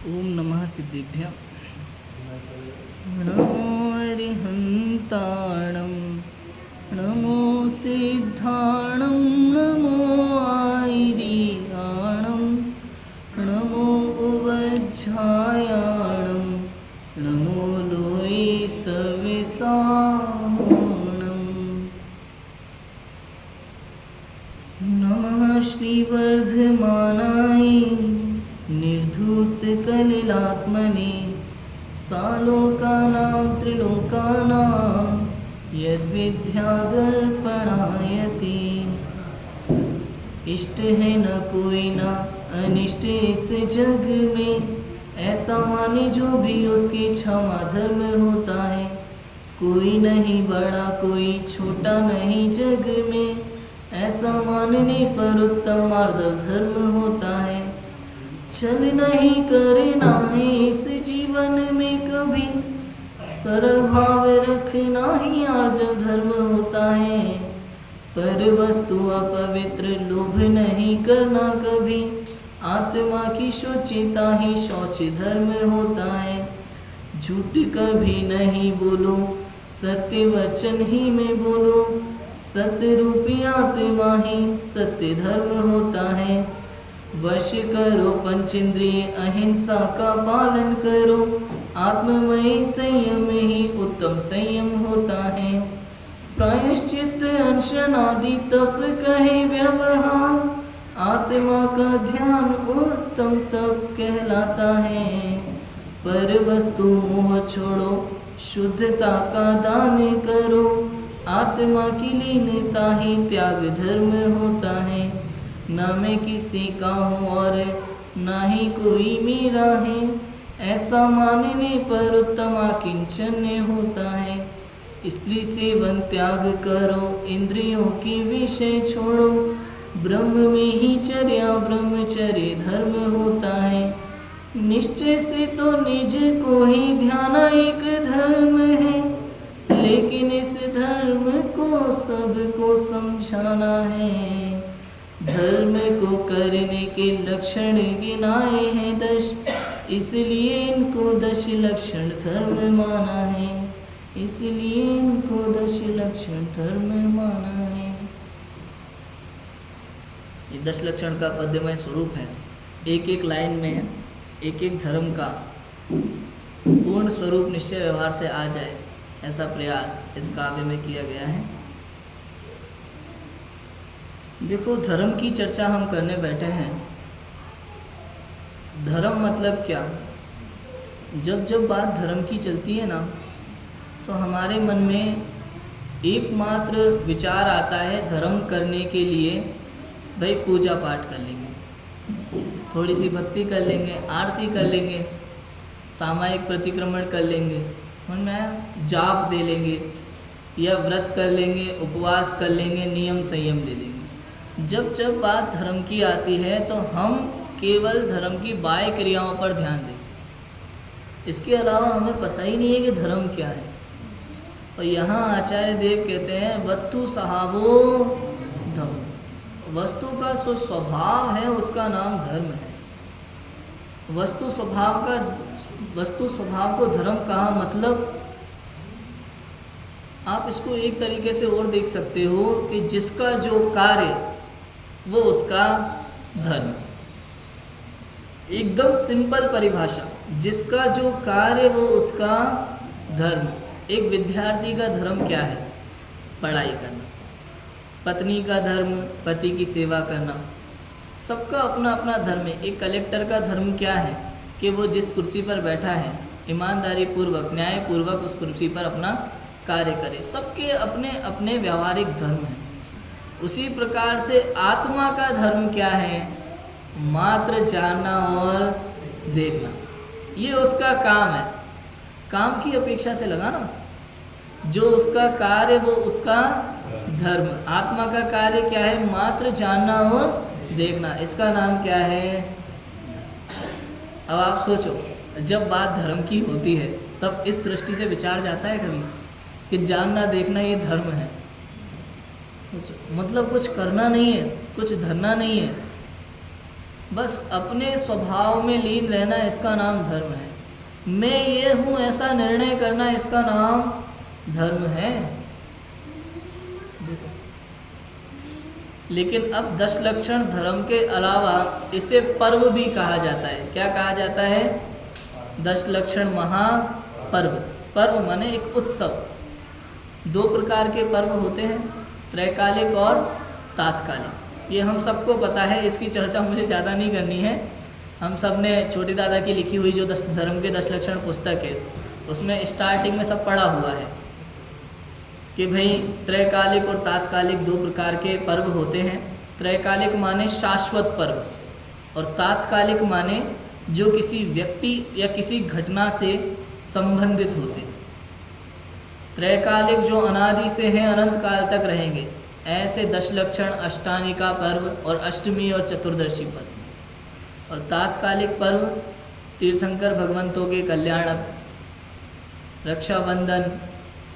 ओम नमः सिद्धेभ्यः। नमो अरिहन्ताणं नमो सिद्धाणं नमो आयिरियाणं नमो उवज्झायाणं नमो लोये सविसाहुणं। नमः श्रीवर्धमानाय निर्धूतकलिलात्मने सालोकानां त्रिलोकानां यद्विद्यादर्पणायते। इष्ट है न कोई न अनिष्ट इस जग में, ऐसा माने जो भी उसके क्षमा धर्म होता है। कोई नहीं बड़ा कोई छोटा नहीं जग में, ऐसा मानने पर उत्तम मार्दव धर्म होता है। छल नहीं करना है इस जीवन में कभी, सरल भाव रखना ही आर्जव धर्म होता है। पर वस्तु अपवित्र लोभ नहीं करना कभी, आत्मा की शोचिता ही शौच धर्म होता है। झूठ कभी नहीं बोलो सत्य वचन ही में बोलो, सत्य रूपी आत्मा ही सत्य धर्म होता है। वश करो पंचेंद्रिय अहिंसा का पालन करो, आत्ममय संयम ही उत्तम संयम होता है। प्रायश्चित अनशन आदि तप कहे व्यवहार, आत्मा का ध्यान उत्तम तप कहलाता है। पर वस्तु मोह छोड़ो शुद्धता का दान करो, आत्मा की लीनता ही त्याग धर्म होता है। न मैं किसी का हूँ और न ही कोई मेरा है, ऐसा मानने पर उत्तम आकिंचन्य होता है। स्त्री सेवन त्याग करो इंद्रियों की विषय छोड़ो, ब्रह्म में ही चर्या ब्रह्मचर्य धर्म होता है। निश्चय से तो निज को ही ध्यान एक धर्म है, लेकिन इस धर्म को सबको समझाना है। धर्म को करने के लक्षण गिनाए हैं 10, इसलिए इनको 10 लक्षण धर्म माना है। इसलिए इनको 10 लक्षण धर्म माना है। ये 10 लक्षण का पद्यमय स्वरूप है। एक एक लाइन में एक एक धर्म का पूर्ण स्वरूप निश्चय व्यवहार से आ जाए, ऐसा प्रयास इस काव्य में किया गया है। देखो, धर्म की चर्चा हम करने बैठे हैं। धर्म मतलब क्या? जब जब बात धर्म की चलती है ना, तो हमारे मन में एकमात्र विचार आता है धर्म करने के लिए भाई पूजा पाठ कर लेंगे, थोड़ी सी भक्ति कर लेंगे, आरती कर लेंगे, सामायिक प्रतिक्रमण कर लेंगे, उनमें जाप दे लेंगे या व्रत कर लेंगे, उपवास कर लेंगे, नियम संयम ले लेंगे। जब जब बात धर्म की आती है तो हम केवल धर्म की बाह्य क्रियाओं पर ध्यान देते, इसके अलावा हमें पता ही नहीं है कि धर्म क्या है। और यहाँ आचार्य देव कहते हैं वस्तु सहावो धर्म, वस्तु का जो स्वभाव है उसका नाम धर्म है। वस्तु स्वभाव को धर्म कहा, मतलब आप इसको एक तरीके से और देख सकते हो कि जिसका जो कार्य वो उसका धर्म। एकदम सिंपल परिभाषा, जिसका जो कार्य वो उसका धर्म। एक विद्यार्थी का धर्म क्या है? पढ़ाई करना। पत्नी का धर्म पति की सेवा करना। सबका अपना अपना धर्म है। एक कलेक्टर का धर्म क्या है कि वो जिस कुर्सी पर बैठा है ईमानदारी पूर्वक न्याय पूर्वक उस कुर्सी पर अपना कार्य करे। सबके अपने अपने व्यावहारिक धर्म हैं। उसी प्रकार से आत्मा का धर्म क्या है? मात्र जानना और देखना, ये उसका काम है। काम की अपेक्षा से लगाना, जो उसका कार्य वो उसका धर्म। आत्मा का कार्य क्या है? मात्र जानना और देखना, इसका नाम क्या है? अब आप सोचो, जब बात धर्म की होती है तब इस दृष्टि से विचार जाता है कभी कि जानना देखना ये धर्म है? मतलब कुछ करना नहीं है, कुछ धरना नहीं है। बस अपने स्वभाव में लीन रहना, इसका नाम धर्म है। मैं ये हूँ ऐसा निर्णय करना, इसका नाम धर्म है। लेकिन अब 10 लक्षण धर्म के अलावा इसे पर्व भी कहा जाता है। क्या कहा जाता है? 10 लक्षण महापर्व। पर्व माने एक उत्सव। 2 प्रकार के पर्व होते हैं, त्रैकालिक और तात्कालिक। ये हम सबको पता है, इसकी चर्चा मुझे ज़्यादा नहीं करनी है। हम सब ने छोटे दादा की लिखी हुई जो धर्म के 10 लक्षण पुस्तक है, उसमें स्टार्टिंग में सब पढ़ा हुआ है कि भाई त्रैकालिक और तात्कालिक 2 प्रकार के पर्व होते हैं। त्रैकालिक माने शाश्वत पर्व और तात्कालिक माने जो किसी व्यक्ति या किसी घटना से संबंधित होते हैं। त्रैकालिक जो अनादि से हैं, अनंत काल तक रहेंगे, ऐसे 10 लक्षण, अष्टानिका पर्व और अष्टमी और चतुर्दशी पर्व। और तात्कालिक पर्व तीर्थंकर भगवंतों के कल्याणक, रक्षाबंधन,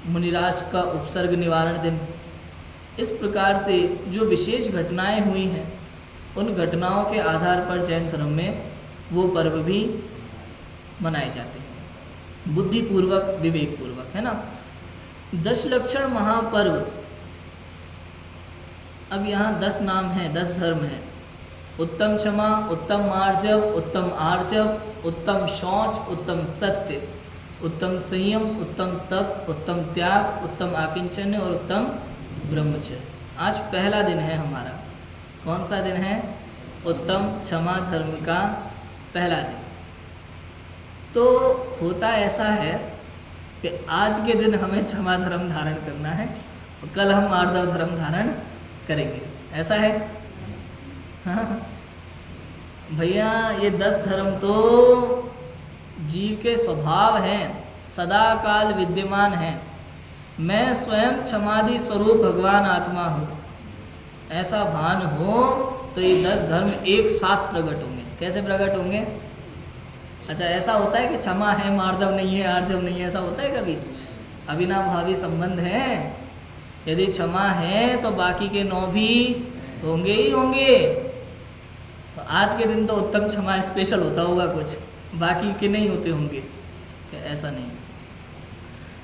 मुनिराज का उपसर्ग निवारण दिन, इस प्रकार से जो विशेष घटनाएं हुई हैं, उन घटनाओं के आधार पर जैन धर्म में वो पर्व भी मनाए जाते हैं, बुद्धिपूर्वक, विवेकपूर्वक, है ना। 10 लक्षण महापर्व, अब यहाँ 10 नाम हैं, 10 धर्म हैं। उत्तम क्षमा, उत्तम मार्जव, उत्तम आर्जव, उत्तम शौच, उत्तम सत्य, उत्तम संयम, उत्तम तप, उत्तम त्याग, उत्तम आकिंचन्य और उत्तम ब्रह्मचर्य। आज पहला दिन है हमारा। कौन सा दिन है? उत्तम क्षमा धर्म का पहला दिन। तो होता ऐसा है कि आज के दिन हमें क्षमा धर्म धारण करना है और कल हम मार्दव धर्म धारण करेंगे, ऐसा है। हाँ भैया, ये 10 धर्म तो जीव के स्वभाव हैं, सदा काल विद्यमान हैं। मैं स्वयं क्षमादि स्वरूप भगवान आत्मा हूँ, ऐसा भान हो तो ये 10 धर्म एक साथ प्रकट होंगे। कैसे प्रकट होंगे? अच्छा, ऐसा होता है कि क्षमा है, मार्दव नहीं है, आर्जव नहीं है, ऐसा होता है कभी? अविनाभावी संबंध है। यदि क्षमा है तो बाकी के 9 भी होंगे ही होंगे। तो आज के दिन तो उत्तम क्षमा स्पेशल होता होगा कुछ, बाकी के नहीं होते होंगे क्या? ऐसा नहीं।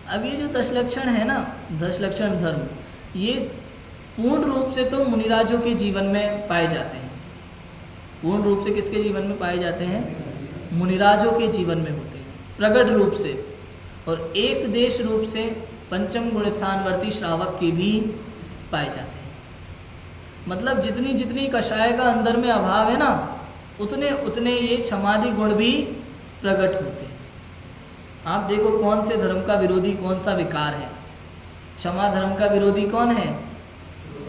अब ये जो 10 लक्षण है ना, 10 लक्षण धर्म, ये पूर्ण रूप से तो मुनिराजों के जीवन में पाए जाते हैं। पूर्ण रूप से किसके जीवन में पाए जाते हैं? मुनिराजों के जीवन में होते हैं, प्रगट रूप से। और एक देश रूप से पंचम गुण स्थानवर्ती श्रावक के भी पाए जाते हैं। मतलब जितनी जितनी कषाय का अंदर में अभाव है ना, उतने उतने ये क्षमादि गुण भी प्रकट होते हैं। आप देखो कौन से धर्म का विरोधी कौन सा विकार है? क्षमा धर्म का विरोधी कौन है?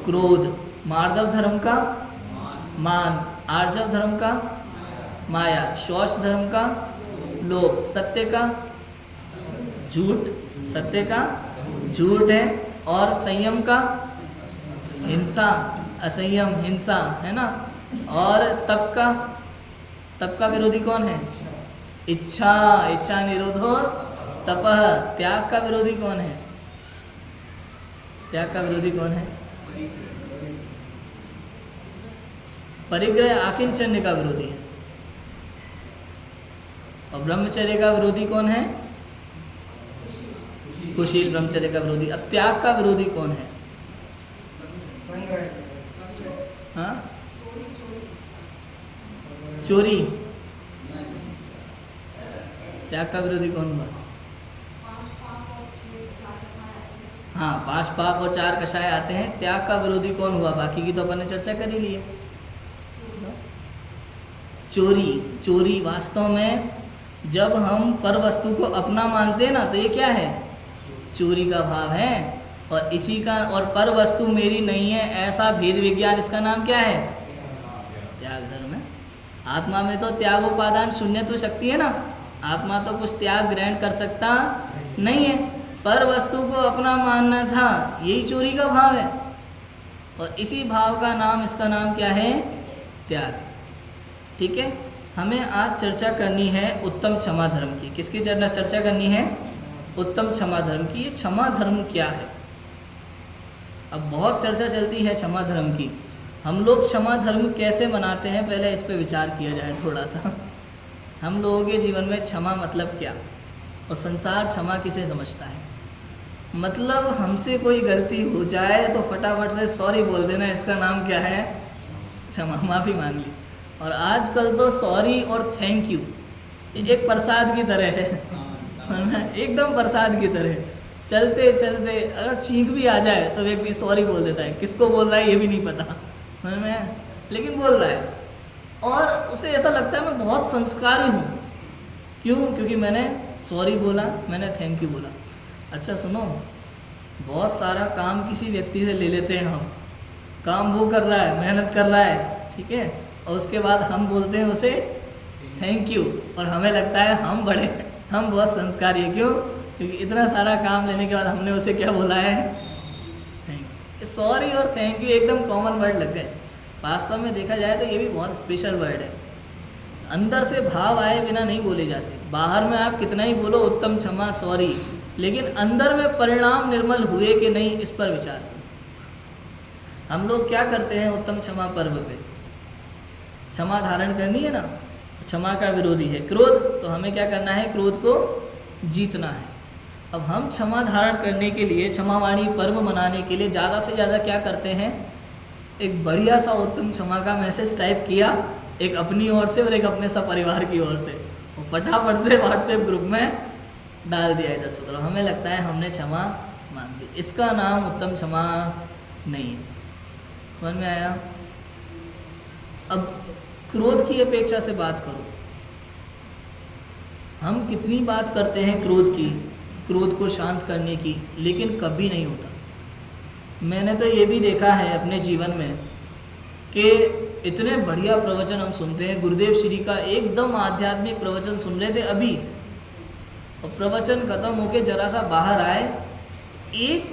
क्रोध। मार्दव धर्म का मान। आर्जव धर्म का माया। शौच धर्म का लोभ। सत्य का झूठ। सत्य का झूठ है। और संयम का हिंसा। असंयम हिंसा, है ना। और तप का विरोधी कौन है? इच्छा। इच्छा निरोधोस तपः। त्याग का विरोधी कौन है? त्याग का विरोधी कौन है? परिग्रह आकिंचन्य का विरोधी है। और ब्रह्मचर्य का विरोधी कौन है? कुशील ब्रह्मचर्य का विरोधी। अब त्याग का विरोधी कौन है? हाँ, चोरी। त्याग का विरोधी कौन हुआ? हाँ, 5 पाप और 4 कषाय आते हैं। त्याग का विरोधी कौन हुआ? बाकी की तो अपन ने चर्चा कर ही ली है। चोरी। चोरी वास्तव में जब हम पर वस्तु को अपना मानते हैं ना, तो ये क्या है? चोरी का भाव है। और इसी का, और पर वस्तु मेरी नहीं है, ऐसा भेद विज्ञान, इसका नाम क्या है? त्याग धर्म है। आत्मा में तो त्याग उपादान शून्य तो शक्ति है ना। आत्मा तो कुछ त्याग ग्रहण कर सकता नहीं है। पर वस्तु को अपना मानना था, यही चोरी का भाव है। और इसी भाव का नाम, इसका नाम क्या है? त्याग। ठीक है। हमें आज चर्चा करनी है उत्तम क्षमा धर्म की। किसकी चर्चा करनी है? उत्तम क्षमा धर्म की। ये क्षमा धर्म क्या है? अब बहुत चर्चा चलती है क्षमा धर्म की, हम लोग क्षमा धर्म कैसे मनाते हैं, पहले इस पे विचार किया जाए थोड़ा सा। हम लोगों के जीवन में क्षमा मतलब क्या, और संसार क्षमा किसे समझता है? मतलब हमसे कोई गलती हो जाए तो फटाफट से सॉरी बोल देना, इसका नाम क्या है? क्षमा, माफ़ी मांग ली। और आजकल तो सॉरी और थैंक यू एक प्रसाद की तरह है, एकदम प्रसाद की तरह। चलते चलते अगर छींक भी आ जाए तो व्यक्ति सॉरी बोल देता है, किसको बोल रहा है ये भी नहीं पता मैं, लेकिन बोल रहा है। और उसे ऐसा लगता है मैं बहुत संस्कारी हूँ। क्यों? क्योंकि मैंने सॉरी बोला, मैंने थैंक यू बोला। अच्छा सुनो, बहुत सारा काम किसी व्यक्ति से ले लेते हैं हम, काम वो कर रहा है, मेहनत कर रहा है, ठीक है, और उसके बाद हम बोलते हैं उसे थैंक यू, और हमें लगता है हम बड़े, हम बहुत संस्कारी है। क्यों? क्योंकि इतना सारा काम लेने के बाद हमने उसे क्या बोला है? थैंक। सॉरी और थैंक यू एकदम कॉमन वर्ड लग गए। वास्तव में देखा जाए तो ये भी बहुत स्पेशल वर्ड है। अंदर से भाव आए बिना नहीं बोले जाते। बाहर में आप कितना ही बोलो उत्तम क्षमा सॉरी, लेकिन अंदर में परिणाम निर्मल हुए कि नहीं, इस पर विचार करो। हम लोग क्या करते हैं उत्तम क्षमा पर्व पे? क्षमा धारण करनी है ना, क्षमा का विरोधी है क्रोध, तो हमें क्या करना है? क्रोध को जीतना है। अब हम क्षमा धारण करने के लिए, क्षमावाणी पर्व मनाने के लिए ज़्यादा से ज़्यादा क्या करते हैं? एक बढ़िया सा उत्तम क्षमा का मैसेज टाइप किया, एक अपनी ओर से और एक अपने सब परिवार की ओर से, और फटाफट से व्हाट्सएप ग्रुप में डाल दिया इधर से उधर। हमें लगता है हमने क्षमा मांग ली। इसका नाम उत्तम क्षमा नहीं है। समझ में आया? अब क्रोध की अपेक्षा से बात करो, हम कितनी बात करते हैं क्रोध की, क्रोध को शांत करने की, लेकिन कभी नहीं होता। मैंने तो ये भी देखा है अपने जीवन में कि इतने बढ़िया प्रवचन हम सुनते हैं। गुरुदेव श्री का एकदम आध्यात्मिक प्रवचन सुन रहे थे अभी, और प्रवचन खत्म होके जरा सा बाहर आए, एक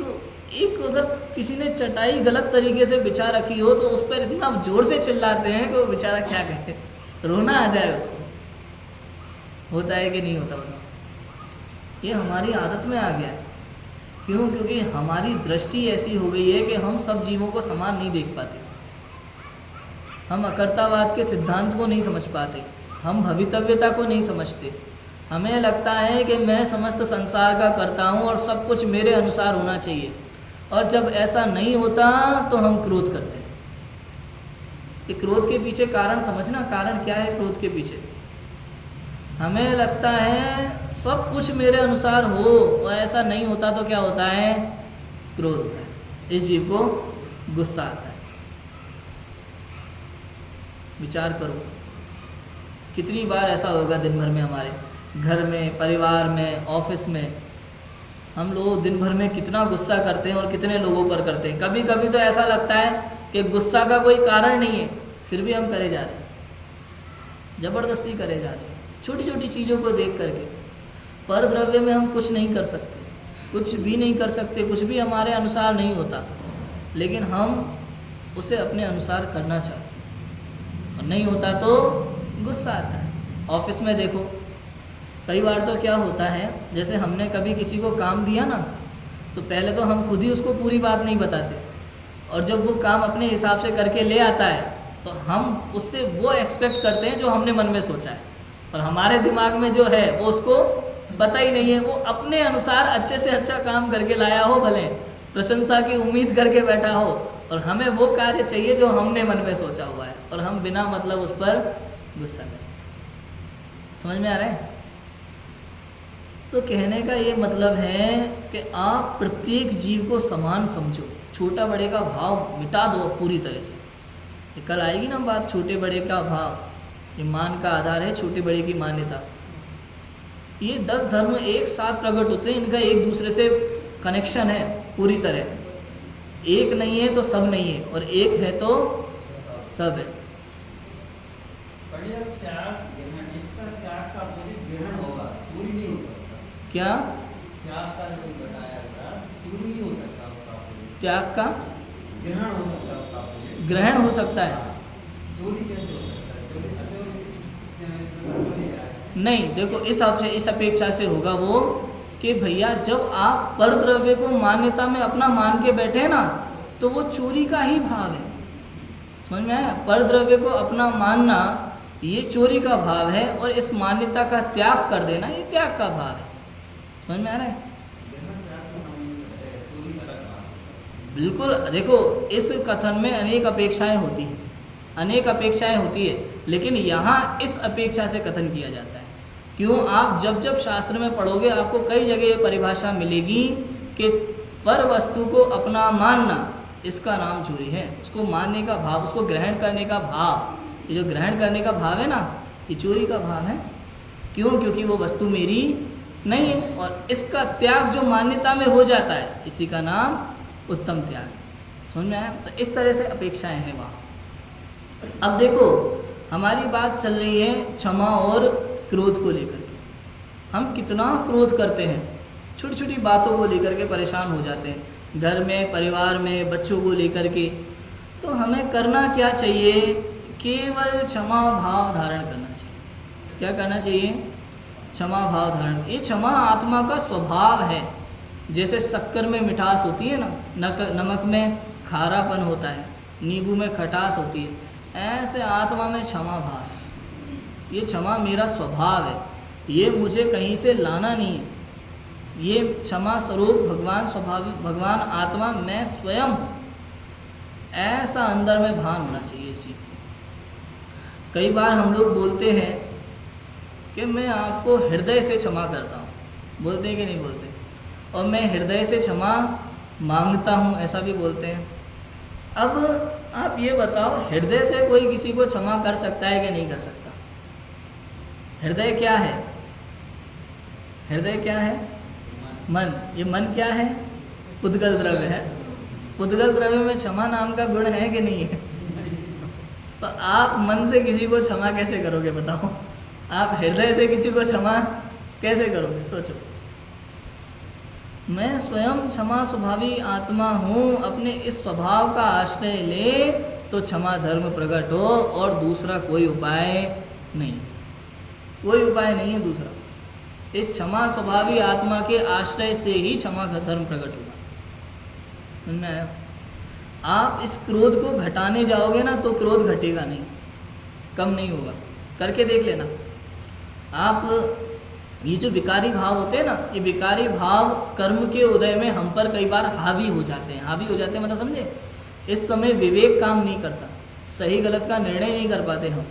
अगर किसी ने चटाई गलत तरीके से बिछा रखी हो तो उस पर इतना जोर से चिल्लाते हैं कि वो बेचारा क्या कहे, रोना आ जाए उसको। होता है कि नहीं होता? बताओ। ये हमारी आदत में आ गया है। क्यों? क्योंकि हमारी दृष्टि ऐसी हो गई है कि हम सब जीवों को समान नहीं देख पाते, हम अकर्तावाद के सिद्धांत को नहीं समझ पाते, हम भवितव्यता को नहीं समझते। हमें लगता है कि मैं समस्त संसार का करता हूँ और सब कुछ मेरे अनुसार होना चाहिए, और जब ऐसा नहीं होता तो हम क्रोध करते हैं। कि क्रोध के पीछे कारण समझना, कारण क्या है क्रोध के पीछे? हमें लगता है सब कुछ मेरे अनुसार हो, और ऐसा नहीं होता तो क्या होता है? क्रोध होता है। इस जीव को गुस्सा आता है। विचार करो, कितनी बार ऐसा होगा दिन भर में, हमारे घर में, परिवार में, ऑफिस में, हम लोग दिन भर में कितना गुस्सा करते हैं और कितने लोगों पर करते हैं। कभी कभी तो ऐसा लगता है कि गुस्सा का कोई कारण नहीं है, फिर भी हम करे जा रहे हैं, ज़बरदस्ती करे जा रहे हैं, छोटी छोटी चीज़ों को देख करके। पर द्रव्य में हम कुछ नहीं कर सकते, कुछ भी नहीं कर सकते, कुछ भी हमारे अनुसार नहीं होता, लेकिन हम उसे अपने अनुसार करना चाहते हैं, और नहीं होता तो गुस्सा आता है। ऑफिस में देखो, कई बार तो क्या होता है, जैसे हमने कभी किसी को काम दिया ना, तो पहले तो हम खुद ही उसको पूरी बात नहीं बताते, और जब वो काम अपने हिसाब से करके ले आता है तो हम उससे वो एक्सपेक्ट करते हैं जो हमने मन में सोचा है, और हमारे दिमाग में जो है वो उसको पता ही नहीं है। वो अपने अनुसार अच्छे से अच्छा काम करके लाया हो, भले प्रशंसा की उम्मीद करके बैठा हो, और हमें वो कार्य चाहिए जो हमने मन में सोचा हुआ है, और हम बिना मतलब उस पर गुस्सा करें। समझ में आ रहा है? तो कहने का ये मतलब है कि आप प्रत्येक जीव को समान समझो, छोटा बड़े का भाव मिटा दो पूरी तरह से। ये कल आएगी ना बात, छोटे बड़े का भाव, ये मान का आधार है छोटे बड़े की मान्यता। ये 10 धर्म एक साथ प्रकट होते हैं, इनका एक दूसरे से कनेक्शन है पूरी तरह। एक नहीं है तो सब नहीं है, और एक है तो सब है। क्या त्याग का जो बताया था, चूर नहीं हो सकता उसका, त्याग का ग्रहण हो सकता है उसका, ग्रहण हो सकता है? चोरी कैसे हो सकता है? चोरी नहीं, देखो इस अपेक्षा से होगा वो कि भैया जब आप पर द्रव्य को मान्यता में अपना मान के बैठे ना, तो वो चोरी का ही भाव है। समझ में आया? पर द्रव्य को अपना मानना ये चोरी का भाव है, और इस मान्यता का त्याग कर देना ये त्याग का भाव है। समझ में आ रहा है? बिल्कुल। देखो, इस कथन में अनेक अपेक्षाएं होती हैं, अनेक अपेक्षाएं होती है, लेकिन यहाँ इस अपेक्षा से कथन किया जाता है। क्यों? आप जब जब शास्त्र में पढ़ोगे आपको कई जगह ये परिभाषा मिलेगी कि पर वस्तु को अपना मानना इसका नाम चोरी है। उसको मानने का भाव, उसको ग्रहण करने का भाव, ये जो ग्रहण करने का भाव है ना, ये चोरी का भाव है। क्यों? क्योंकि वो वस्तु मेरी नहीं है, और इसका त्याग जो मान्यता में हो जाता है इसी का नाम उत्तम त्याग। समझ में आया? तो इस तरह से अपेक्षाएं हैं वहाँ। अब देखो, हमारी बात चल रही है क्षमा और क्रोध को लेकर के। हम कितना क्रोध करते हैं, छोटी छोटी बातों को लेकर के परेशान हो जाते हैं, घर में, परिवार में, बच्चों को लेकर के। तो हमें करना क्या चाहिए? केवल क्षमा भाव धारण करना चाहिए। क्या करना चाहिए? क्षमा भाव धारण। ये क्षमा आत्मा का स्वभाव है। जैसे शक्कर में मिठास होती है ना, नमक में खारापन होता है, नींबू में खटास होती है, ऐसे आत्मा में क्षमा भाव है। ये क्षमा मेरा स्वभाव है, ये मुझे कहीं से लाना नहीं है। ये क्षमा स्वरूप भगवान स्वाभाविक, भगवान आत्मा मैं स्वयं हूँ, ऐसा अंदर में भान होना चाहिए इसी। कई बार हम लोग बोलते हैं कि मैं आपको हृदय से क्षमा करता हूँ, बोलते हैं कि नहीं बोलते? और मैं हृदय से क्षमा मांगता हूँ, ऐसा भी बोलते हैं। अब आप ये बताओ, हृदय से कोई किसी को क्षमा कर सकता है कि नहीं कर सकता? हृदय क्या है? हृदय क्या है? मन। ये मन क्या है? पुद्गल द्रव्य है। पुद्गल द्रव्य में क्षमा नाम का गुण है कि नहीं है? तो आप मन से किसी को क्षमा कैसे करोगे बताओ? आप हृदय से किसी को क्षमा कैसे करोगे? सोचो। मैं स्वयं क्षमा स्वभावी आत्मा हूँ, अपने इस स्वभाव का आश्रय ले तो क्षमा धर्म प्रकट हो, और दूसरा कोई उपाय नहीं, कोई उपाय नहीं है दूसरा। इस क्षमा स्वभावी आत्मा के आश्रय से ही क्षमा का धर्म प्रकट होगा। समझ में आया? आप इस क्रोध को घटाने जाओगे ना तो क्रोध घटेगा नहीं, कम नहीं होगा। करके देख लेना आप। ये जो विकारी भाव होते हैं ना, ये विकारी भाव कर्म के उदय में हम पर कई बार हावी हो जाते हैं। हावी हो जाते हैं मतलब समझे? इस समय विवेक काम नहीं करता, सही गलत का निर्णय नहीं कर पाते हम।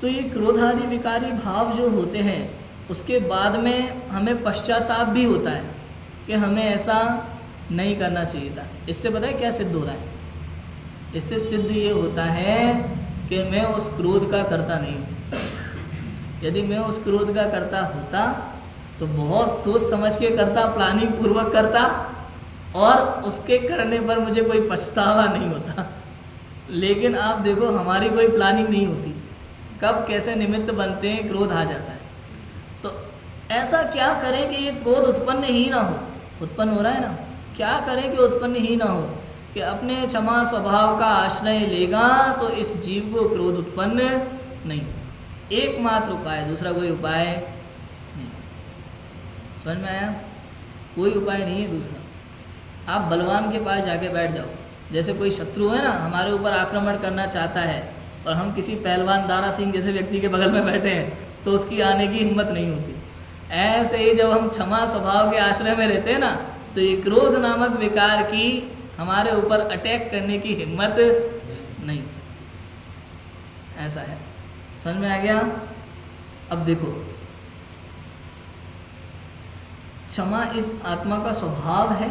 तो ये क्रोध आदि विकारी भाव जो होते हैं, उसके बाद में हमें पश्चाताप भी होता है कि हमें ऐसा नहीं करना चाहिए था। इससे पता है क्या सिद्ध हो रहा है? इससे सिद्ध ये होता है कि मैं उस क्रोध का करता नहीं हूँ। यदि मैं उस क्रोध का करता होता तो बहुत सोच समझ के करता, प्लानिंग पूर्वक करता, और उसके करने पर मुझे कोई पछतावा नहीं होता। लेकिन आप देखो, हमारी कोई प्लानिंग नहीं होती, कब कैसे निमित्त बनते हैं, क्रोध आ जाता है। तो ऐसा क्या करें कि ये क्रोध उत्पन्न ही ना हो? उत्पन्न हो रहा है ना, क्या करें कि उत्पन्न ही ना हो? कि अपने क्षमा स्वभाव का आश्रय लेगा तो इस जीव को क्रोध उत्पन्न नहीं हो। एकमात्र उपाय, दूसरा कोई उपाय नहीं। समझ में आया? कोई उपाय नहीं है दूसरा। आप बलवान के पास जाके बैठ जाओ। जैसे कोई शत्रु है ना, हमारे ऊपर आक्रमण करना चाहता है, और हम किसी पहलवान दारा सिंह जैसे व्यक्ति के बगल में बैठे हैं तो उसकी आने की हिम्मत नहीं होती। ऐसे ही जब हम क्षमा स्वभाव के आश्रय में रहते हैं ना, तो ये क्रोध नामक विकार की हमारे ऊपर अटैक करने की हिम्मत नहीं हो सकती। ऐसा है। समझ में आ गया? अब देखो, क्षमा इस आत्मा का स्वभाव है,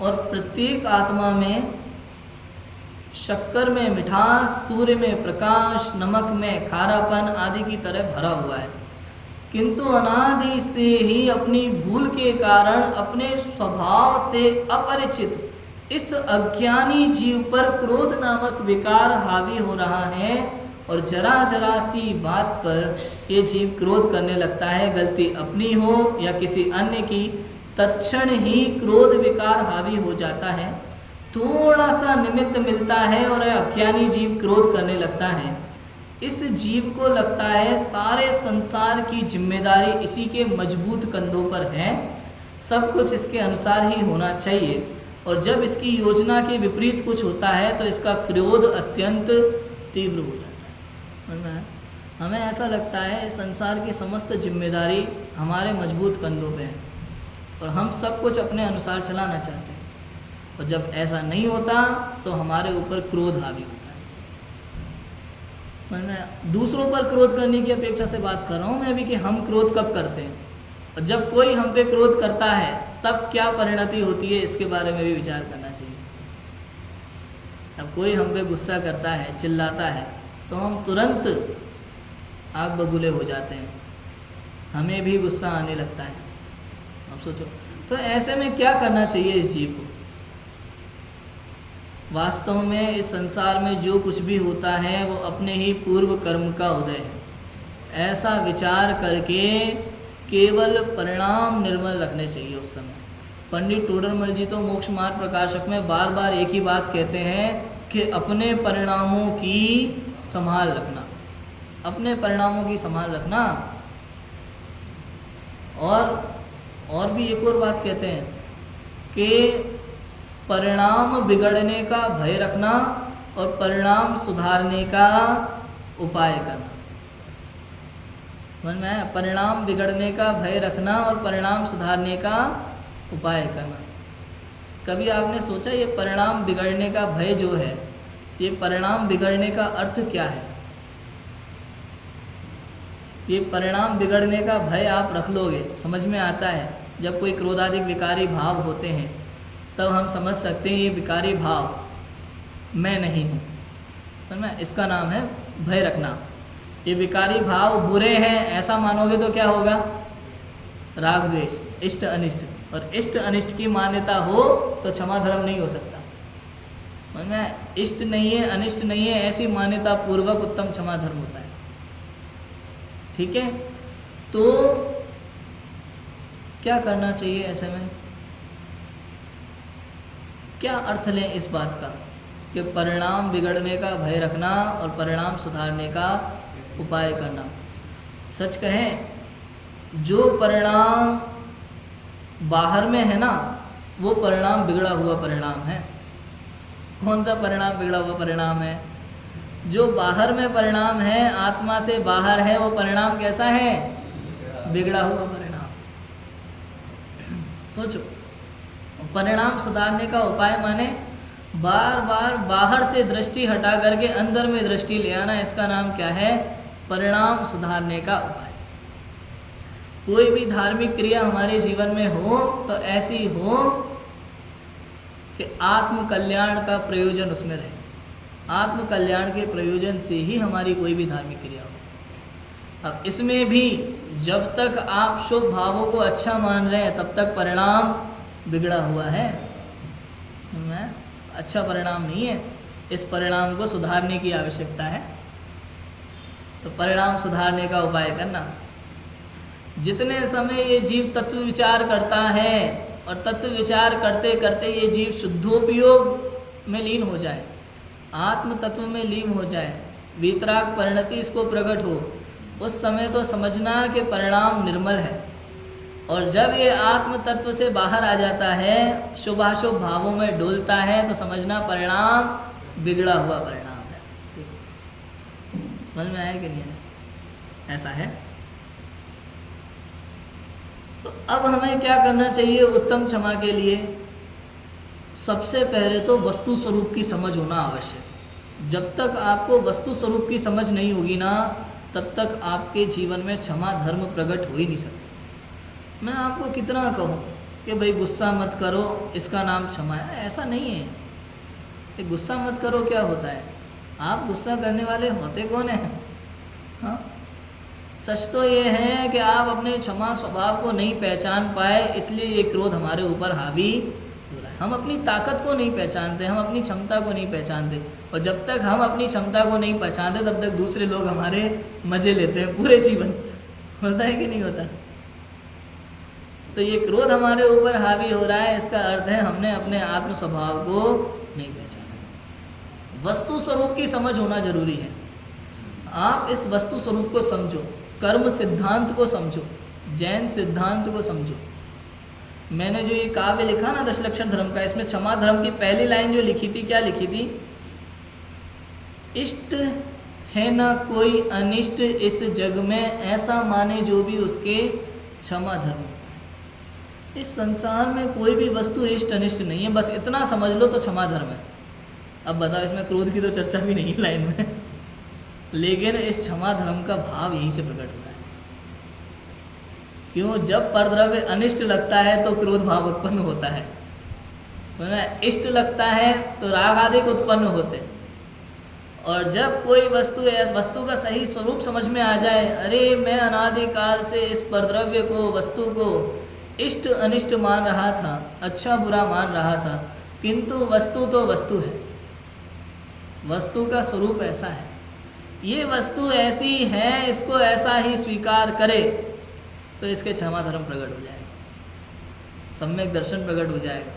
और प्रत्येक आत्मा में शक्कर में मिठास, सूर्य में प्रकाश, नमक में खारापन आदि की तरह भरा हुआ है। किंतु अनादि से ही अपनी भूल के कारण अपने स्वभाव से अपरिचित इस अज्ञानी जीव पर क्रोध नामक विकार हावी हो रहा है, और जरा जरा सी बात पर ये जीव क्रोध करने लगता है। गलती अपनी हो या किसी अन्य की, तत्क्षण ही क्रोध विकार हावी हो जाता है। थोड़ा सा निमित्त मिलता है और अज्ञानी जीव क्रोध करने लगता है। इस जीव को लगता है सारे संसार की जिम्मेदारी इसी के मजबूत कंधों पर है, सब कुछ इसके अनुसार ही होना चाहिए, और जब इसकी योजना के विपरीत कुछ होता है तो इसका क्रोध अत्यंत तीव्र हो जाता है। समझ में आया? हमें ऐसा लगता है संसार की समस्त जिम्मेदारी हमारे मजबूत कंधों पे है और हम सब कुछ अपने अनुसार चलाना चाहते हैं, और जब ऐसा नहीं होता तो हमारे ऊपर क्रोध हावी होता है। मैं दूसरों पर क्रोध करने की अपेक्षा से बात कर रहा हूँ मैं अभी कि हम क्रोध कब करते हैं, और जब कोई हम पे क्रोध करता है तब क्या परिणति होती है, इसके बारे में भी विचार करना चाहिए। अब कोई हम पे गुस्सा करता है, चिल्लाता है, तो हम तुरंत आग बबूले हो जाते हैं, हमें भी गुस्सा आने लगता है। अब सोचो तो ऐसे में क्या करना चाहिए इस जीव को। वास्तव में इस संसार में जो कुछ भी होता है वो अपने ही पूर्व कर्म का उदय है, ऐसा विचार करके केवल परिणाम निर्मल रखने चाहिए उस समय। पंडित टोडरमल जी तो मोक्ष मार्ग प्रकाशक में बार बार एक ही बात कहते हैं कि अपने परिणामों की संभाल रखना, अपने परिणामों की संभाल रखना। और भी एक और बात कहते हैं कि परिणाम बिगड़ने का भय रखना और परिणाम सुधारने का उपाय करना। समझ में आया? परिणाम बिगड़ने का भय रखना और परिणाम सुधारने का उपाय करना। कभी आपने सोचा ये परिणाम बिगड़ने का भय जो है, ये परिणाम बिगड़ने का अर्थ क्या है? ये परिणाम बिगड़ने का भय आप रख लोगे, समझ में आता है। जब कोई क्रोधाधिक विकारी भाव होते हैं तब हम समझ सकते हैं ये विकारी भाव मैं नहीं हूँ, समझ में? इसका नाम है भय रखना। ये विकारी भाव बुरे हैं ऐसा मानोगे तो क्या होगा? राग द्वेष, इष्ट अनिष्ट, और इष्ट अनिष्ट की मान्यता हो तो क्षमा धर्म नहीं हो सकता। समझ में? इष्ट नहीं है, अनिष्ट नहीं है, ऐसी मान्यता पूर्वक उत्तम क्षमा धर्म होता है। ठीक है, तो क्या करना चाहिए ऐसे में? क्या अर्थ लें इस बात का कि परिणाम बिगड़ने का भय रखना और परिणाम सुधारने का उपाय करना। सच कहें, जो परिणाम बाहर में है ना, वो परिणाम बिगड़ा हुआ परिणाम है। कौन सा परिणाम बिगड़ा हुआ परिणाम है? जो बाहर में परिणाम है, आत्मा से बाहर है, वो परिणाम कैसा है? बिगड़ा हुआ परिणाम। सोचो, परिणाम सुधारने का उपाय माने बार बार बाहर से दृष्टि हटा करके अंदर में दृष्टि ले आना, इसका नाम क्या है? परिणाम सुधारने का उपाय। कोई भी धार्मिक क्रिया हमारे जीवन में हो तो ऐसी हो कि आत्म कल्याण का प्रयोजन उसमें रहे। आत्म कल्याण के प्रयोजन से ही हमारी कोई भी धार्मिक क्रिया हो। अब इसमें भी जब तक आप शुभ भावों को अच्छा मान रहे हैं तब तक परिणाम बिगड़ा हुआ है, अच्छा परिणाम नहीं है। इस परिणाम को सुधारने की आवश्यकता है। तो परिणाम सुधारने का उपाय करना। जितने समय ये जीव तत्व विचार करता है और तत्व विचार करते करते ये जीव शुद्धोपयोग में लीन हो जाए, आत्म तत्व में लीन हो जाए, वीतराग परिणति इसको प्रकट हो, उस समय तो समझना कि परिणाम निर्मल है। और जब ये आत्म तत्व से बाहर आ जाता है, शुभाशुभ भावों में डोलता है, तो समझना परिणाम बिगड़ा हुआ परिणाम है। समझ में आया कि नहीं आया? ऐसा है। तो अब हमें क्या करना चाहिए उत्तम क्षमा के लिए? सबसे पहले तो वस्तु स्वरूप की समझ होना आवश्यक। जब तक आपको वस्तु स्वरूप की समझ नहीं होगी ना, तब तक आपके जीवन में क्षमा धर्म प्रकट हो ही नहीं सकता। मैं आपको कितना कहूँ कि भाई गुस्सा मत करो, इसका नाम क्षमा है, ऐसा नहीं है। कि गुस्सा मत करो क्या होता है? आप गुस्सा करने वाले होते कौन हैं? हाँ, सच तो ये है कि आप अपने क्षमा स्वभाव को नहीं पहचान पाए, इसलिए ये क्रोध हमारे ऊपर हावी हो रहा है। हम अपनी ताकत को नहीं पहचानते, हम अपनी क्षमता को नहीं पहचानते, और जब तक हम अपनी क्षमता को नहीं पहचानते तब तक दूसरे लोग हमारे मजे लेते हैं पूरे जीवन। होता है कि नहीं होता? तो ये क्रोध हमारे ऊपर हावी हो रहा है, इसका अर्थ है हमने अपने आत्म स्वभाव को नहीं पहचाना। वस्तु स्वरूप की समझ होना जरूरी है। आप इस वस्तु स्वरूप को समझो, कर्म सिद्धांत को समझो, जैन सिद्धांत को समझो। मैंने जो ये काव्य लिखा ना दशलक्षण धर्म का, इसमें क्षमा धर्म की पहली लाइन जो लिखी थी, क्या लिखी थी? इष्ट है ना कोई अनिष्ट इस जग में, ऐसा माने जो भी उसके क्षमा धर्म होता है। इस संसार में कोई भी वस्तु इष्ट अनिष्ट नहीं है, बस इतना समझ लो तो क्षमा धर्म है। अब बताओ, इसमें क्रोध की तो चर्चा भी नहीं है लाइन में, लेकिन इस क्षमा धर्म का भाव यहीं से प्रकट होता है। क्यों? जब परद्रव्य अनिष्ट लगता है तो क्रोध भाव उत्पन्न होता है, समझ में? इष्ट लगता है तो राग आदि उत्पन्न होते हैं। और जब कोई वस्तु का सही स्वरूप समझ में आ जाए, अरे मैं अनादिकाल से इस परद्रव्य को, वस्तु को इष्ट अनिष्ट मान रहा था, अच्छा बुरा मान रहा था, किंतु वस्तु तो वस्तु है, वस्तु का स्वरूप ऐसा है, ये वस्तु ऐसी है, इसको ऐसा ही स्वीकार करे तो इसके क्षमा धर्म प्रकट हो जाएगा, सम्यक दर्शन प्रकट हो जाएगा।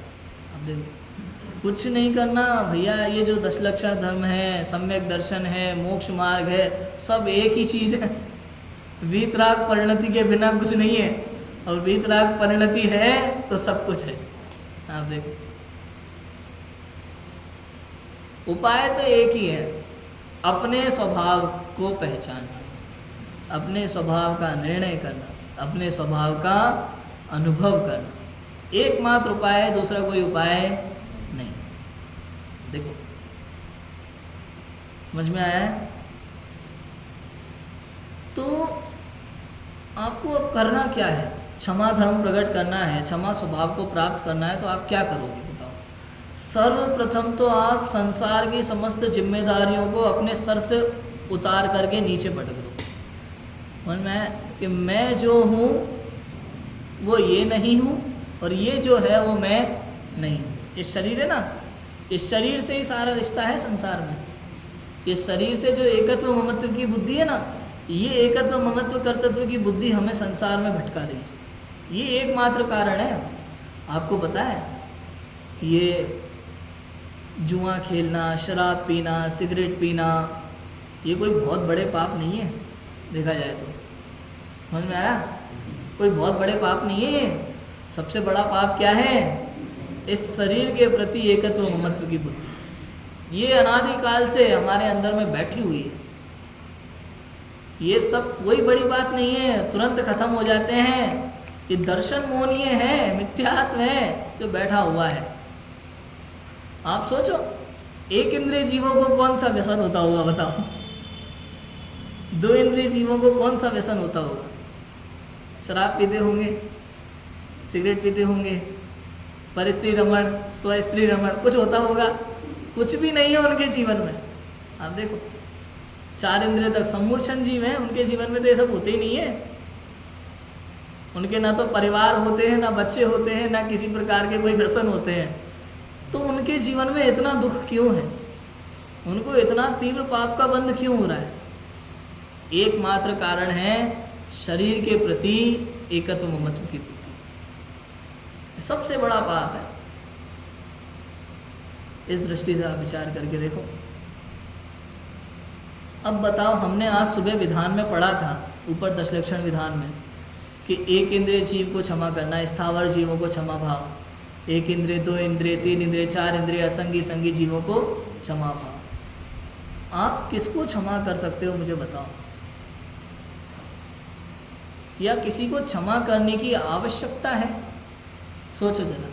अब देखो, कुछ नहीं करना भैया, ये जो दशलक्षण धर्म है, सम्यक दर्शन है, मोक्ष मार्ग है, सब एक ही चीज़ है। वीतराग परिणति के बिना कुछ नहीं है, और वीतराग परिणति है तो सब कुछ है। आप देखो, उपाय तो एक ही है, अपने स्वभाव को पहचानना, अपने स्वभाव का निर्णय करना, अपने स्वभाव का अनुभव करना, एकमात्र उपाय है, दूसरा कोई उपाय नहीं। देखो, समझ में आया है? तो आपको अब करना क्या है? क्षमा धर्म प्रकट करना है, क्षमा स्वभाव को प्राप्त करना है, तो आप क्या करोगे बताओ? सर्वप्रथम तो आप संसार की समस्त जिम्मेदारियों को अपने सर से उतार करके नीचे पटक दो। समझ में आया कि मैं जो हूँ वो ये नहीं हूँ, और ये जो है वो मैं नहीं हूँ। इस शरीर है ना, इस शरीर से ही सारा रिश्ता है संसार में। इस शरीर से जो एकत्व ममत्व की बुद्धि है ना, ये एकत्व ममत्व कर्तृत्व की बुद्धि हमें संसार में भटका रही है। ये एकमात्र कारण है। आपको पता है कि ये जुआ खेलना, शराब पीना, सिगरेट पीना, ये कोई बहुत बड़े पाप नहीं है देखा जाए तो। समझ में आया? कोई बहुत बड़े पाप नहीं है। सबसे बड़ा पाप क्या है? इस शरीर के प्रति एकत्व ममत्व की बुद्धि। ये अनादिकाल से हमारे अंदर में बैठी हुई है। ये सब कोई बड़ी बात नहीं है, तुरंत खत्म हो जाते हैं। ये दर्शन मोहनीय है, मिथ्यात्व है जो बैठा हुआ है। आप सोचो, एक इंद्रिय जीवों को कौन सा व्यसन होता होगा बताओ? दो इंद्रिय जीवों को कौन सा व्यसन होता होगा? शराब पीते होंगे, सिगरेट पीते होंगे, परस्त्री रमण, स्वस्त्री रमण, कुछ होता होगा? कुछ भी नहीं है उनके जीवन में। आप देखो, चार इंद्रिय तक सम्मूर्छन जीव हैं, उनके जीवन में तो ये सब होते ही नहीं है। उनके ना तो परिवार होते हैं, ना बच्चे होते हैं, ना किसी प्रकार के कोई व्यसन होते हैं। तो उनके जीवन में इतना दुख क्यों है? उनको इतना तीव्र पाप का बंध क्यों हो रहा है? एकमात्र कारण है शरीर के प्रति एकत्व ममत्व की बुद्धि। सबसे बड़ा पाप है। इस दृष्टि से आप विचार करके देखो। अब बताओ, हमने आज सुबह विधान में पढ़ा था, ऊपर दशलक्षण विधान में, कि एक इंद्रिय जीव को क्षमा करना, स्थावर जीवों को क्षमा भाव, एक इंद्रिय, दो इंद्रिय, तीन इंद्रिय, चार इंद्रिय, असंगी संगी जीवों को क्षमा भाव। आप किसको क्षमा कर सकते हो मुझे बताओ? या किसी को क्षमा करने की आवश्यकता है? सोचो जरा।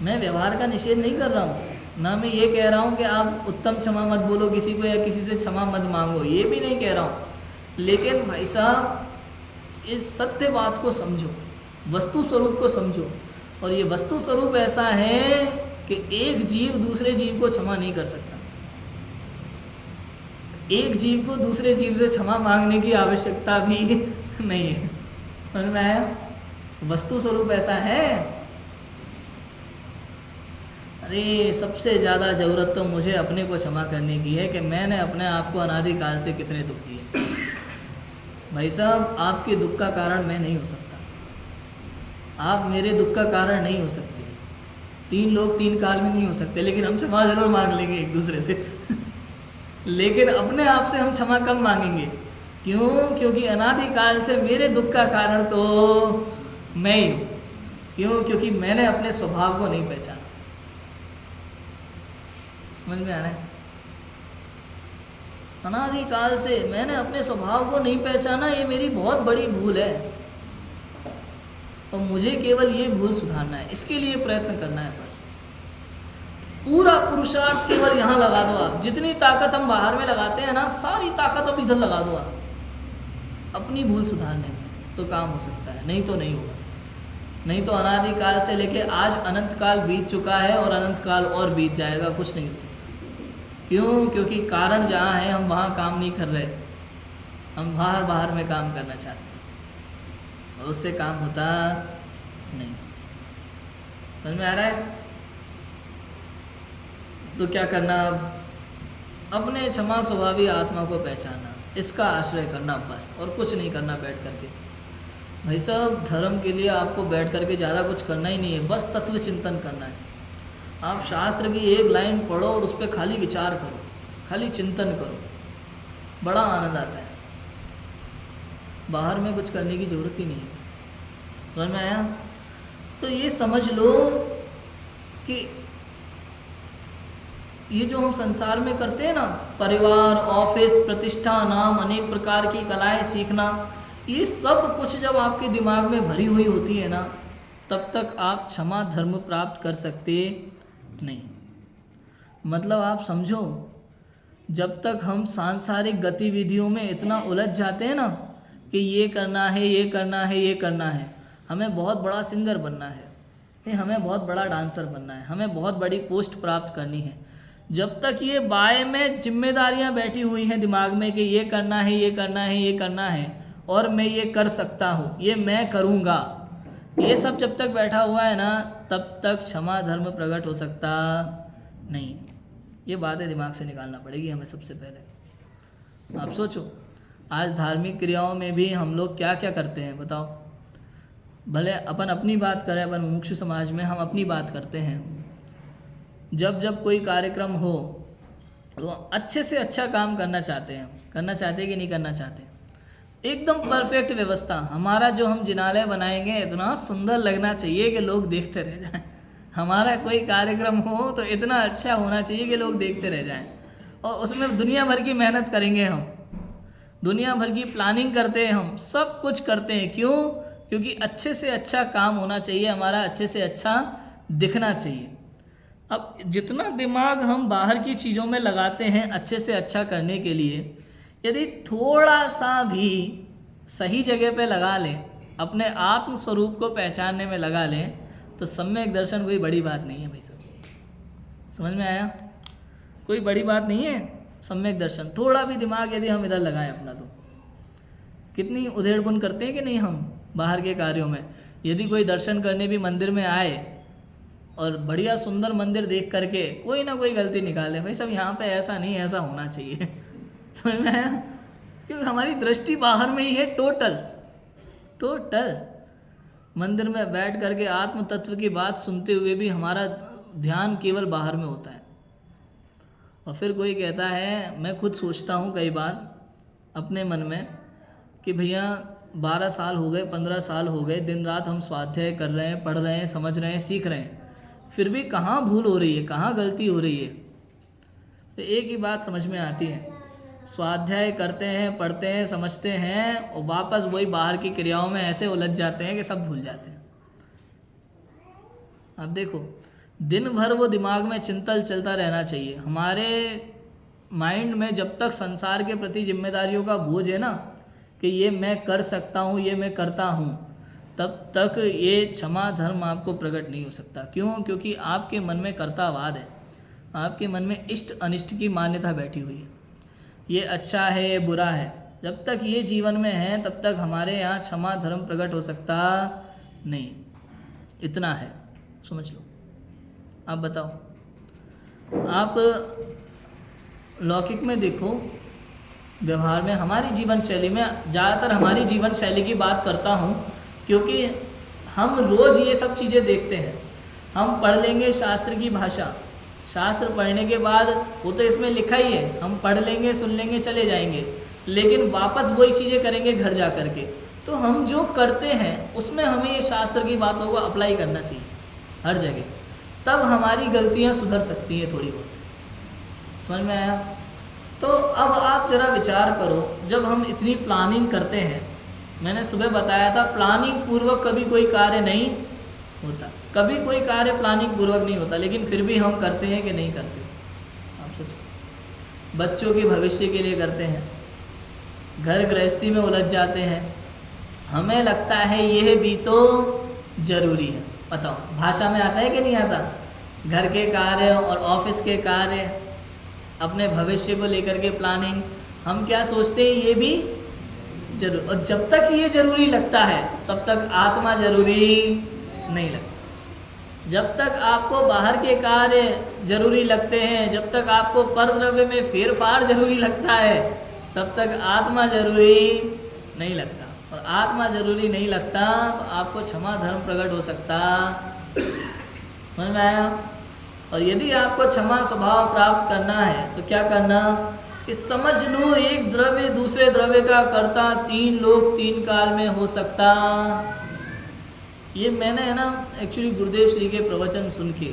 मैं व्यवहार का निषेध नहीं कर रहा हूँ, ना मैं ये कह रहा हूँ कि आप उत्तम क्षमा मत बोलो किसी को, या किसी से क्षमा मत मांगो, ये भी नहीं कह रहा हूँ। लेकिन भाई साहब, इस सत्य बात को समझो, वस्तु स्वरूप को समझो। और ये वस्तु स्वरूप ऐसा है कि एक जीव दूसरे जीव को क्षमा नहीं कर सकता। एक जीव को दूसरे जीव से क्षमा मांगने की आवश्यकता भी नहीं है। समझ में आया? वस्तु स्वरूप ऐसा है। अरे सबसे ज़्यादा ज़रूरत तो मुझे अपने को क्षमा करने की है कि मैंने अपने आप को अनादिकाल से कितने दुख दिए। भाई साहब, आपके दुख का कारण मैं नहीं हो सकता, आप मेरे दुख का कारण नहीं हो सकते, तीन लोग तीन काल में नहीं हो सकते, लेकिन हम क्षमा जरूर मांग लेंगे एक दूसरे से। लेकिन अपने आप से हम क्षमा कम मांगेंगे। क्यों? क्योंकि अनादिकाल से मेरे दुख का कारण तो मैं ही हूँ। क्यों? क्योंकि मैंने अपने स्वभाव को नहीं पहचाना। समझ में आ रहा है? अनादिकाल से मैंने अपने स्वभाव को नहीं पहचाना, ये मेरी बहुत बड़ी भूल है और मुझे केवल ये भूल सुधारना है, इसके लिए प्रयत्न करना है। बस पूरा पुरुषार्थ केवल यहाँ लगा दो आप। जितनी ताकत हम बाहर में लगाते हैं ना, सारी ताकत अब इधर लगा दो आप अपनी भूल सुधारने में, तो काम हो सकता है, नहीं तो नहीं होगा। नहीं तो अनादिकाल से लेके आज अनंत काल बीत चुका है और अनंत काल और बीत जाएगा, कुछ नहीं हो सकता। क्यों? क्योंकि कारण जहाँ है हम वहाँ काम नहीं कर रहे, हम बाहर बाहर में काम करना चाहते हैं और उससे काम होता नहीं। समझ में आ रहा है? तो क्या करना अब? अपने क्षमा स्वभावी आत्मा को पहचानना, इसका आश्रय करना बस, और कुछ नहीं करना बैठ करके। भाई साहब, धर्म के लिए आपको बैठ करके ज़्यादा कुछ करना ही नहीं है, बस तत्व चिंतन करना है। आप शास्त्र की एक लाइन पढ़ो और उस पर खाली विचार करो, खाली चिंतन करो, बड़ा आनंद आता है। बाहर में कुछ करने की ज़रूरत ही नहीं है। समझ में आया? तो ये समझ लो कि ये जो हम संसार में करते हैं ना, परिवार, ऑफिस, प्रतिष्ठा, नाम, अनेक प्रकार की कलाएं सीखना, ये सब कुछ जब आपके दिमाग में भरी हुई होती है ना, तब तक आप क्षमा धर्म प्राप्त कर सकते नहीं। मतलब आप समझो, जब तक हम सांसारिक गतिविधियों में इतना उलझ जाते हैं ना कि ये करना है, ये करना है, ये करना है, हमें बहुत बड़ा सिंगर बनना है, हमें बहुत बड़ा डांसर बनना है, हमें बहुत बड़ी पोस्ट प्राप्त करनी है, जब तक ये बाएं में जिम्मेदारियां बैठी हुई हैं दिमाग में कि ये करना है, ये करना है, ये करना है और मैं ये कर सकता हूँ, ये मैं करूँगा, ये सब जब तक बैठा हुआ है ना, तब तक क्षमा धर्म प्रकट हो सकता नहीं। ये बातें दिमाग से निकालना पड़ेगी हमें सबसे पहले। आप सोचो, आज धार्मिक क्रियाओं में भी हम लोग क्या क्या करते हैं बताओ। भले अपन अपनी बात करें, अपन मुमुक्षु समाज में हम अपनी बात करते हैं। जब जब कोई कार्यक्रम हो तो अच्छे से अच्छा काम करना चाहते हैं, करना चाहते कि नहीं करना चाहते? एकदम परफेक्ट व्यवस्था। हमारा जो हम जिनालय बनाएंगे इतना सुंदर लगना चाहिए कि लोग देखते रह जाएं। हमारा कोई कार्यक्रम हो तो इतना अच्छा होना चाहिए कि लोग देखते रह जाएं, और उसमें दुनिया भर की मेहनत करेंगे हम, दुनिया भर की प्लानिंग करते हैं, हम सब कुछ करते हैं। क्यों? क्योंकि अच्छे से अच्छा काम होना चाहिए हमारा, अच्छे से अच्छा दिखना चाहिए। अब जितना दिमाग हम बाहर की चीज़ों में लगाते हैं अच्छे से अच्छा करने के लिए, यदि थोड़ा सा भी सही जगह पे लगा लें, अपने आत्म स्वरूप को पहचानने में लगा लें, तो सम्यक दर्शन कोई बड़ी बात नहीं है भाई साहब। समझ में आया? कोई बड़ी बात नहीं है सम्यक दर्शन। थोड़ा भी दिमाग यदि हम इधर लगाएं अपना, तो कितनी उधेड़-बुन करते हैं कि नहीं हम बाहर के कार्यों में। यदि कोई दर्शन करने भी मंदिर में आए और बढ़िया सुंदर मंदिर देख करके कोई ना कोई गलती निकाले, भाई सब यहाँ पे ऐसा नहीं, ऐसा होना चाहिए। समझ में आया? क्योंकि हमारी दृष्टि बाहर में ही है। टोटल मंदिर में बैठ करके आत्म तत्व की बात सुनते हुए भी हमारा ध्यान केवल बाहर में होता है। और फिर कोई कहता है, मैं खुद सोचता हूँ कई बार अपने मन में कि भैया 12 साल हो गए, 15 साल हो गए, दिन रात हम स्वाध्याय कर रहे हैं, पढ़ रहे हैं, समझ रहे हैं, सीख रहे हैं, फिर भी कहाँ भूल हो रही है, कहाँ गलती हो रही है। तो एक ही बात समझ में आती है, स्वाध्याय करते हैं, पढ़ते हैं, समझते हैं और वापस वही बाहर की क्रियाओं में ऐसे उलझ जाते हैं कि सब भूल जाते हैं। अब देखो, दिन भर वो दिमाग में चिंतन चलता रहना चाहिए। हमारे माइंड में जब तक संसार के प्रति जिम्मेदारियों का बोझ है ना, कि ये मैं कर सकता हूँ, ये मैं करता हूँ, तब तक ये क्षमा धर्म आपको प्रकट नहीं हो सकता। क्यों? क्योंकि आपके मन में कर्तावाद है, आपके मन में इष्ट अनिष्ट की मान्यता बैठी हुई है। ये अच्छा है, ये बुरा है। जब तक ये जीवन में है तब तक हमारे यहाँ क्षमा धर्म प्रकट हो सकता नहीं। इतना है, समझ लो। आप बताओ, आप लौकिक में देखो, व्यवहार में, हमारी जीवन शैली में, ज़्यादातर हमारी जीवन शैली की बात करता हूँ क्योंकि हम रोज़ ये सब चीज़ें देखते हैं। हम पढ़ लेंगे शास्त्र की भाषा, शास्त्र पढ़ने के बाद वो तो इसमें लिखा ही है, हम पढ़ लेंगे, सुन लेंगे, चले जाएंगे, लेकिन वापस वही चीज़ें करेंगे घर जा कर के। तो हम जो करते हैं उसमें हमें ये शास्त्र की बातों को अप्लाई करना चाहिए हर जगह, तब हमारी गलतियाँ सुधर सकती हैं थोड़ी बहुत। समझ में आया? तो अब आप ज़रा विचार करो, जब हम इतनी प्लानिंग करते हैं, मैंने सुबह बताया था प्लानिंग पूर्वक कभी कोई कार्य नहीं होता, कभी कोई कार्य प्लानिंग पूर्वक नहीं होता, लेकिन फिर भी हम करते हैं कि नहीं करते? आप सोचो, बच्चों के भविष्य के लिए करते हैं, घर गृहस्थी में उलझ जाते हैं, हमें लगता है यह भी तो जरूरी है। बताओ, भाषा में आता है कि नहीं आता? घर के कार्य और ऑफिस के कार्य, अपने भविष्य को लेकर के प्लानिंग, हम क्या सोचते हैं ये भी जरूर, और जब तक ये जरूरी लगता है तब तक आत्मा जरूरी नहीं लगता। जब तक आपको बाहर के कार्य जरूरी लगते हैं, जब तक आपको परद्रव्य में फेरफार जरूरी लगता है, तब तक आत्मा जरूरी नहीं लगता। और आत्मा जरूरी नहीं लगता तो आपको क्षमा धर्म प्रकट हो सकता। समझ में आया? और यदि आपको क्षमा स्वभाव प्राप्त करना है तो क्या करना कि समझ लो, एक द्रव्य दूसरे द्रव्य का कर्ता, 3 लोक 3 काल में हो सकता। ये मैंने है ना एक्चुअली गुरुदेव श्री के प्रवचन सुन के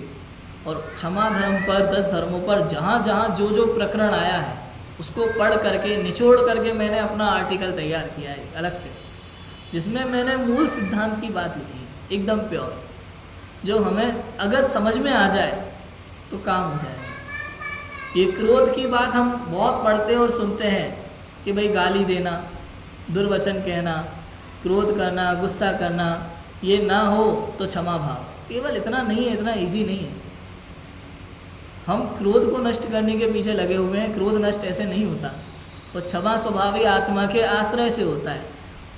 और क्षमा धर्म पर, 10 धर्मों पर जहाँ जहाँ जो जो प्रकरण आया है उसको पढ़ करके, निचोड़ करके मैंने अपना आर्टिकल तैयार किया है अलग से, जिसमें मैंने मूल सिद्धांत की बात लिखी है एकदम प्योर, जो हमें अगर समझ में आ जाए तो काम हो जाएगा। ये क्रोध की बात हम बहुत पढ़ते और सुनते हैं कि भाई गाली देना, दुर्वचन कहना, क्रोध करना, गुस्सा करना, ये ना हो तो क्षमा भाव। केवल इतना नहीं है, इतना इजी नहीं है। हम क्रोध को नष्ट करने के पीछे लगे हुए हैं, क्रोध नष्ट ऐसे नहीं होता, तो क्षमा स्वभावी आत्मा के आश्रय से होता है।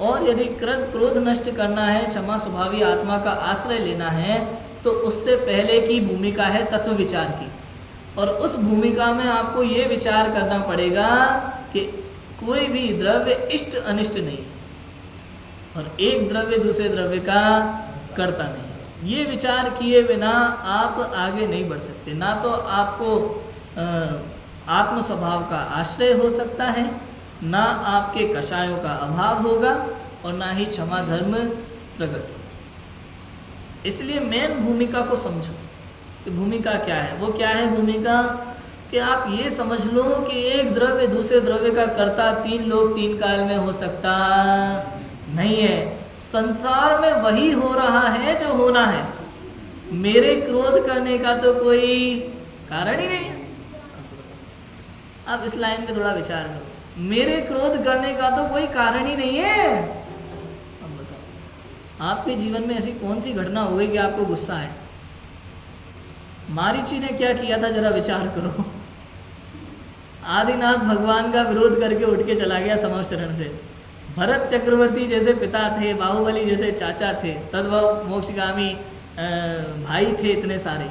और यदि क्रोध नष्ट करना है, क्षमा स्वभावी आत्मा का आश्रय लेना है, तो उससे पहले की भूमिका है तत्व विचार की। और उस भूमिका में आपको ये विचार करना पड़ेगा कि कोई भी द्रव्य इष्ट अनिष्ट नहीं है और एक द्रव्य दूसरे द्रव्य का कर्ता नहीं है। ये विचार किए बिना आप आगे नहीं बढ़ सकते। ना तो आपको आत्म स्वभाव का आश्रय हो सकता है, ना आपके कषायों का अभाव होगा, और ना ही क्षमा धर्म प्रकट। इसलिए मेन भूमिका को समझो कि भूमिका क्या है। वो क्या है भूमिका? कि आप ये समझ लो कि एक द्रव्य दूसरे द्रव्य का कर्ता 3 लोक 3 काल में हो सकता नहीं है। संसार में वही हो रहा है जो होना है। मेरे क्रोध करने का तो कोई कारण ही नहीं है। आप इस लाइन पे थोड़ा विचार करो, मेरे क्रोध करने का तो कोई कारण ही नहीं है। अब बताओ, आपके जीवन में ऐसी कौन सी घटना हो गई कि आपको गुस्सा है? मारीची ने क्या किया था, जरा विचार करो। आदिनाथ भगवान का विरोध करके उठ के चला गया समशरण से। भरत चक्रवर्ती जैसे पिता थे, बाहुबली जैसे चाचा थे, तद्भव मोक्षगामी भाई थे, इतने सारे।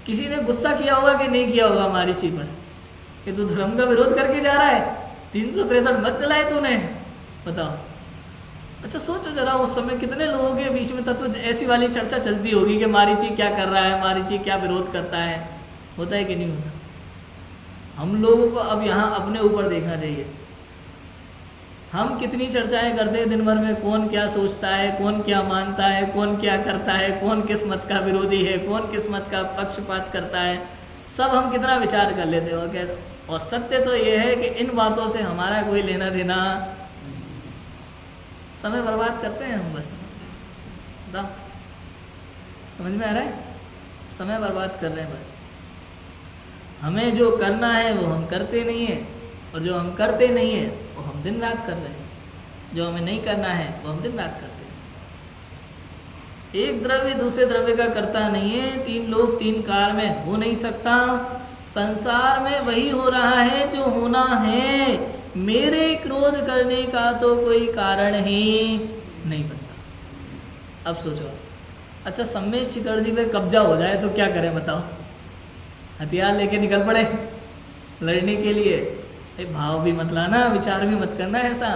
किसी ने गुस्सा किया होगा कि नहीं किया होगा मारीची पर कि तू धर्म का विरोध करके जा रहा है, 363 मत चलाए तूने, बताओ। अच्छा सोचो जरा, उस समय कितने लोगों के बीच में तत्व ऐसी वाली चर्चा चलती होगी कि मारीची क्या कर रहा है, मारीची क्या विरोध करता है। होता है कि नहीं होता? हम लोगों को अब यहाँ अपने ऊपर देखना चाहिए। हम कितनी चर्चाएं करते हैं दिन भर में, कौन क्या सोचता है, कौन क्या मानता है, कौन क्या करता है, कौन किस मत का विरोधी है, कौन किस मत का पक्षपात करता है, सब हम कितना विचार कर लेते हो। और सत्य तो ये है कि इन बातों से हमारा कोई लेना देना, समय बर्बाद करते हैं हम बस। बताओ, समझ में आ रहा है? समय बर्बाद कर रहे हैं बस। हमें जो करना है वो हम करते नहीं हैं, और जो हम करते नहीं हैं वो हम दिन रात कर रहे हैं। जो हमें नहीं करना है वो हम दिन रात करते हैं। एक द्रव्य दूसरे द्रव्य का कर्ता नहीं है, 3 लोक 3 काल में हो नहीं सकता। संसार में वही हो रहा है जो होना है। मेरे क्रोध करने का तो कोई कारण ही नहीं बनता। अब सोचो, अच्छा सम्मेश शिखर पे कब्जा हो जाए तो क्या करें बताओ? हथियार लेके निकल पड़े लड़ने के लिए? भाव भी मत लाना, विचार भी मत करना ऐसा।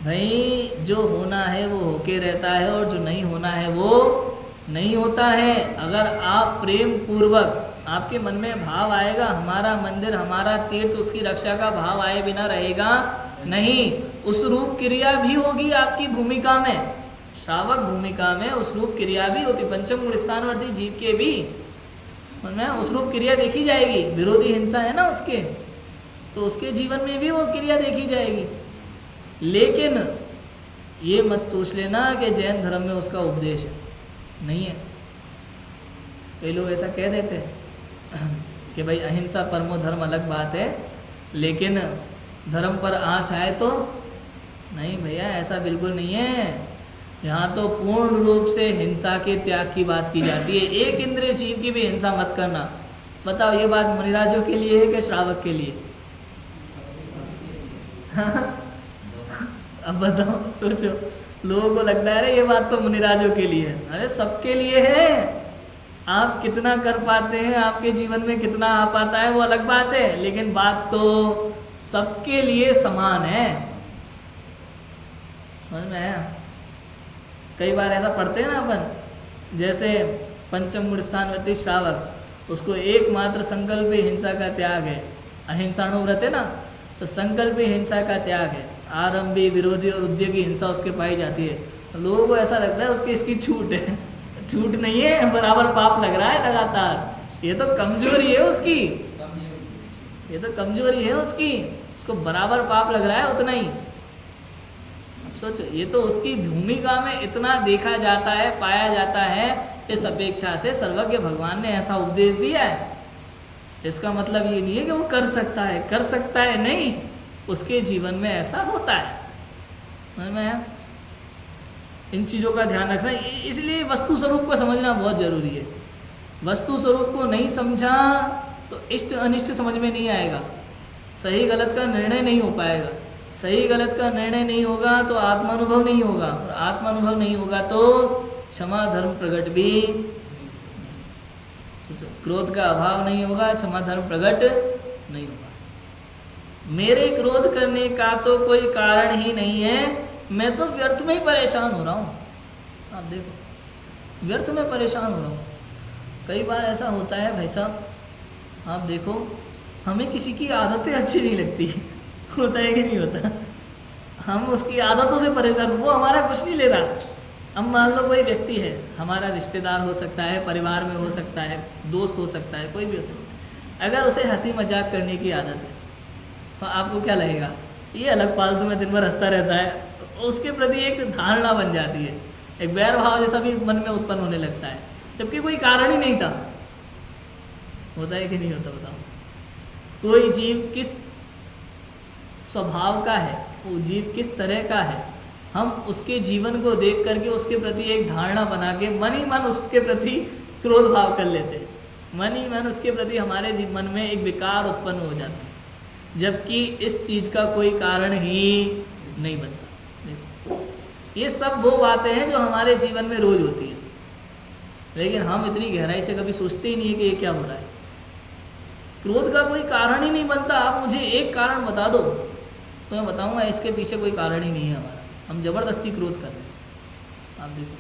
भाई जो होना है वो होके रहता है, और जो नहीं होना है वो नहीं होता है। अगर आप प्रेम पूर्वक आपके मन में भाव आएगा हमारा मंदिर हमारा तीर्थ उसकी रक्षा का भाव आए बिना रहेगा नहीं। उस रूप क्रिया भी होगी आपकी भूमिका में, श्रावक भूमिका में उस रूप क्रिया भी होती, पंचम गुण स्थानवर्ती जीव के भी में उस रूप क्रिया देखी जाएगी। विरोधी हिंसा है ना उसके, तो उसके जीवन में भी वो क्रिया देखी जाएगी। लेकिन ये मत सोच लेना कि जैन धर्म में उसका उपदेश है, नहीं है। कई लोग ऐसा कह देते हैं कि भाई अहिंसा परमो धर्म अलग बात है, लेकिन धर्म पर आँच आए तो नहीं भैया, ऐसा बिल्कुल नहीं है। यहाँ तो पूर्ण रूप से हिंसा के त्याग की बात की जाती है। एक इंद्रिय जीव की भी हिंसा मत करना। बताओ ये बात मुनिराजों के लिए है कि श्रावक के लिए? अब बताओ, सोचो। लोगों को लगता है अरे ये बात तो मुनिराजों के लिए है। अरे सबके लिए है। आप कितना कर पाते हैं, आपके जीवन में कितना आ पाता है वो अलग बात है, लेकिन बात तो सबके लिए समान है। समझ में आया? कई बार ऐसा पढ़ते हैं ना अपन, जैसे पंचम गुण स्थानवर्ती श्रावक, उसको एकमात्र संकल्प हिंसा का त्याग है। अहिंसाणु व्रत है ना, तो संकल्प हिंसा का त्याग है। आरंभी विरोधी और उद्योगी हिंसा उसके पाई जाती है। तो लोगों को ऐसा लगता है उसकी इसकी छूट है। छूट नहीं है, बराबर पाप लग रहा है लगातार। ये तो कमजोरी है उसकी, ये तो कमजोरी है उसकी, उसको बराबर पाप लग रहा है उतना ही। अब सोचो, ये तो उसकी भूमिका में इतना देखा जाता है, पाया जाता है। इस अपेक्षा से सर्वज्ञ भगवान ने ऐसा उपदेश दिया है। इसका मतलब ये नहीं है कि वो कर सकता है, कर सकता है नहीं, उसके जीवन में ऐसा होता है। समझ में आया? इन चीज़ों का ध्यान रखना, इसलिए वस्तु स्वरूप को समझना बहुत ज़रूरी है। वस्तु स्वरूप को नहीं समझा तो इष्ट अनिष्ट समझ में नहीं आएगा, सही गलत का निर्णय नहीं हो पाएगा। सही गलत का निर्णय नहीं होगा तो आत्मानुभव नहीं होगा, और आत्मानुभव नहीं होगा तो क्षमा धर्म प्रकट भी, क्रोध का अभाव नहीं होगा, क्षमा धर्म प्रकट नहीं होगा। मेरे क्रोध करने का तो कोई कारण ही नहीं है, मैं तो व्यर्थ में ही परेशान हो रहा हूँ। आप देखो, व्यर्थ में परेशान हो रहा हूँ। कई बार ऐसा होता है भाई साहब, आप देखो, हमें किसी की आदतें अच्छी नहीं लगती। होता है कि नहीं होता? हम उसकी आदतों से परेशान, वो हमारा कुछ नहीं ले रहा। अब मान लो कोई व्यक्ति है, हमारा रिश्तेदार हो सकता है, परिवार में हो सकता है, दोस्त हो सकता है, कोई भी हो सकता है। अगर उसे हंसी मजाक करने की आदत है तो आपको क्या लगेगा? ये अलग फालतू में दिन भर हंसता रहता है। उसके प्रति एक धारणा बन जाती है, एक बैर भाव जैसा भी मन में उत्पन्न होने लगता है, जबकि कोई कारण ही नहीं था। होता है कि नहीं होता? बताओ। कोई जीव किस स्वभाव का है, वो जीव किस तरह का है, हम उसके जीवन को देख करके उसके प्रति एक धारणा बना के मन ही मन उसके प्रति क्रोध भाव कर लेते हैं। मन ही मन उसके प्रति हमारे मन में एक विकार उत्पन्न हो जाता है, जबकि इस चीज़ का कोई कारण ही नहीं बनता। ये सब वो बातें हैं जो हमारे जीवन में रोज होती है, लेकिन हम इतनी गहराई से कभी सोचते ही नहीं है कि ये क्या हो रहा है। क्रोध का कोई कारण ही नहीं बनता। आप मुझे एक कारण बता दो तो मैं बताऊंगा इसके पीछे कोई कारण ही नहीं है हमारा, हम जबरदस्ती क्रोध कर रहे हैं। आप देखो,